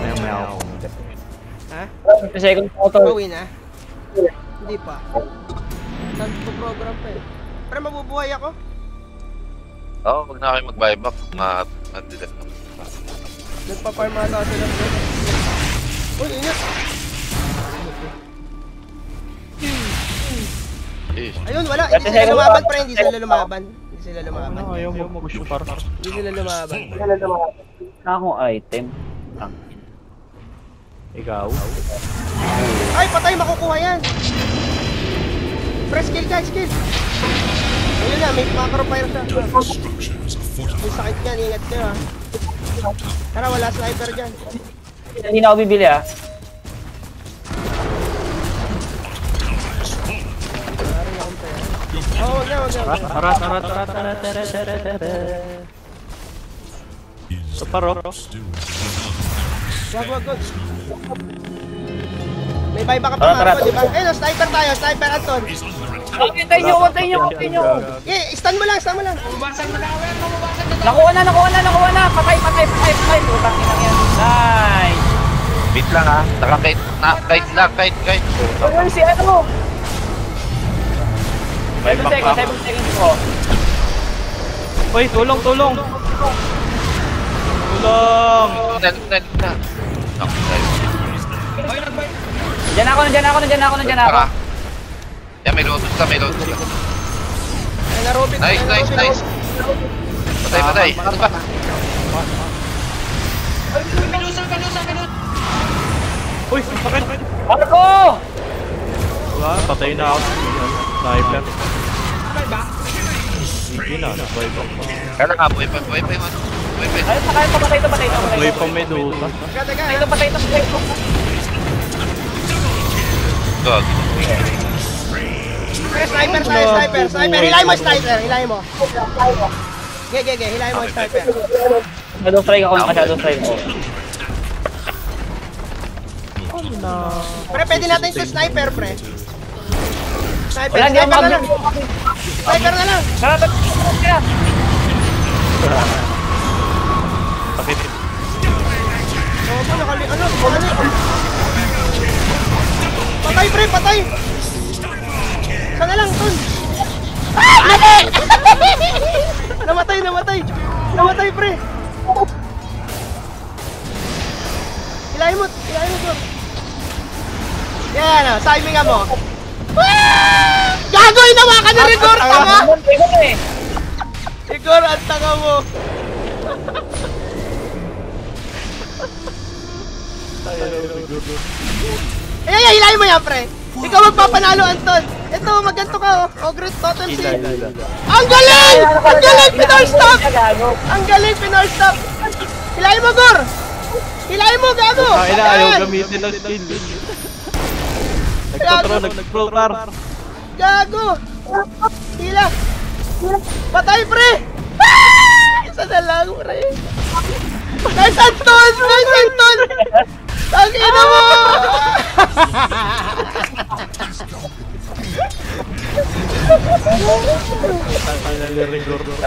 May ako. Ha? Second auto. Gawin na? Hindi pa. Nagpo-program pa eh. Pre, mabubuhay ako? Oo, huwag na kayo mag-buyback. Matilag lang. Nagpa-farm ata sila. Uy, ingat! Ayun, wala. Hindi sila lumaban, pre. Hindi sila lumaban. Hindi sila lumaban. Ayaw mo mag-push par. Hindi sila lumaban. Na akong item. Ikaw? Ay, patay! Makukuha yan! Pre, skill guys, skill! Ayun na, may macro fire siya. May sakit yan, ingat kayo ha. Tara, wala sniper dyan. Hindi na ako bibili ah. Oo, wag na. Tara. So paro. Wag. May buyback ka pa nga ako, di ba? Ayun, sniper tayo, sniper Anton. Huwag nyo. Stun mo lang. Mamubasan mo na, Wer. Mamubasan na. Nakuha na. Patay. Putang ina yan. Nice. Wait lang ha. Nakakait lang. Ayun si ano. 7 seconds ko. Uy, tulong. Tulong! Nel. Ay, nagbay. Diyan ako. Tara. Yan, may lotus ka. Ay, narobit. Nice. Patay. Ano ba? Pinusa. Uy, sakit! Marco! Wala, patay na ako. Sniper. Sabay ba? Hindi na, nag-buyback pa. Kaya nga, buhay pa. Ayun, patay to. Buhay pa Medusa. Teka. Patay to. Gag. Sniper tayo, sniper. Hilahin mo, sniper. Hilahin mo. Hilahin mo, sniper. Shadow strike ako. Pre, pwede natin ito sniper, pre. Sniper Wala, na lang. Sniper na lang. Sakit. Oo, ano? Patay, pre, patay. Sana lang, Ton. Namatay, pre. Hilahin mo, Gor. Yan, timing mo. Gago, hinawakan na rin, Gor, tanga! Igor, ang tanga mo. Hilahin mo yan, pre. Ikaw magpapanalo, Anton. Ito, magganto ka, oh. Great totem seal. Ang galing! Ang galing, pinol stop. Hilahin mo, Gor. Gago. Ayaw gamitin ng skill. Nag-control bar. Gago. Hila. Patay, pre. Isa na lang, pre. Nice, Anton. Ang ina mo.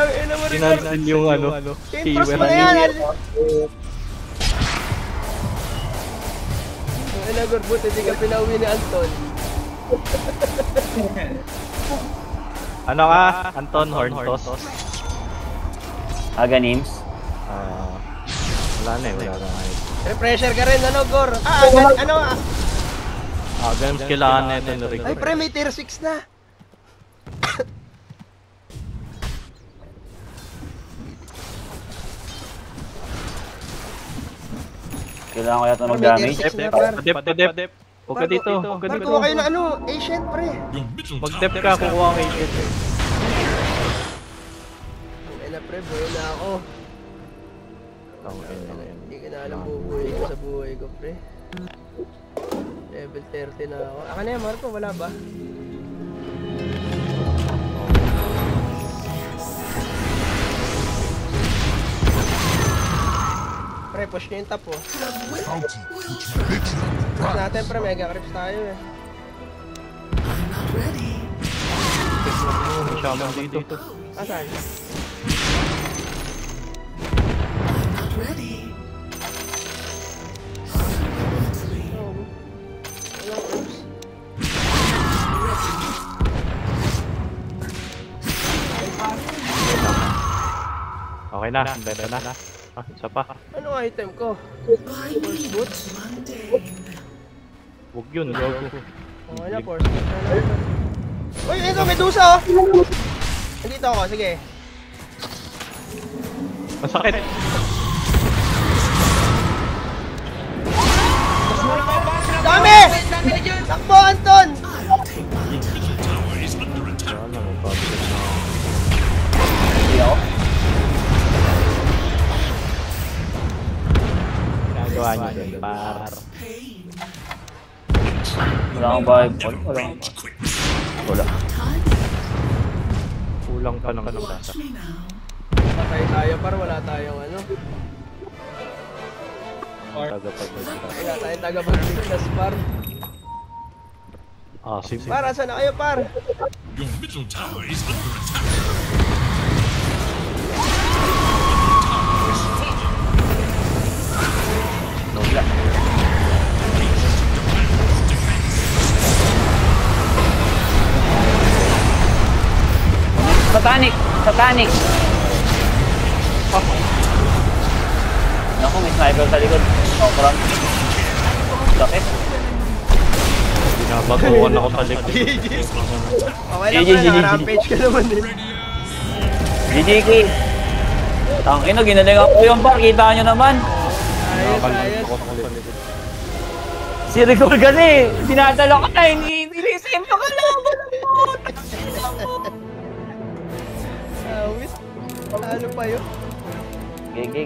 Ang ina mo rin. Sinansin yung Impros mo na yan. Ang ina, Gor, buti di ka pinauwi ni Anton. Ano ka? Anton Horntos? Aga names. Wala na. Refresher ka rin, Gor? Games kailangan na ito na rin. Ay, pre, may tier 6 na. Kailangan ko yata ng damage. Padep. Huwag ka dito. Kuha kayo ng Ancient, pre. Mag-dep ka, kukuha ang Ancient. Ay na, pre, buhay na ako. Hindi ka na alam bubuhay ko sa buhay ko, pre. Level 30 na ako. Aka na yan, Marco, wala ba? Pre, push nyo yung top, oh. Push natin, pre, mega creeps tayo, eh. Shaman dito. Asan? Okay na, beto na. Ah, isa pa. Ano item ko? My needs mundane. Huwag yun, gago. Okay na, force. Uy, ito, Medusa oh! Nandito ako, sige. Masakit. Dami! Takbo, Anton! Wala, may pabigat na. Hindi ako. Ginagawa niyo din, par. Wala akong vibe. Wala. Kulang pa ng bata. Watch me now. Patay tayo, par wala tayong ano. Tagapagligtas. Wala tayong tagapagligtas, par. Ah, sim. Par, asan na kayo, par? Your middle tower is under attack. Wala. Satanic! Satanic! Oh. Naku, may sniper sa likod. Sobrang. Sakit. Binabatuan ako sa likod. Okay lang, par, naka-rampage ka naman eh. GG! Tangina, ginalingan ko yung bar. Kita nyo naman. Ayos, ayos. Si Rigor kasi, dinadala ka na. Inisim ka lang. Awit. Ano pa yun? GG.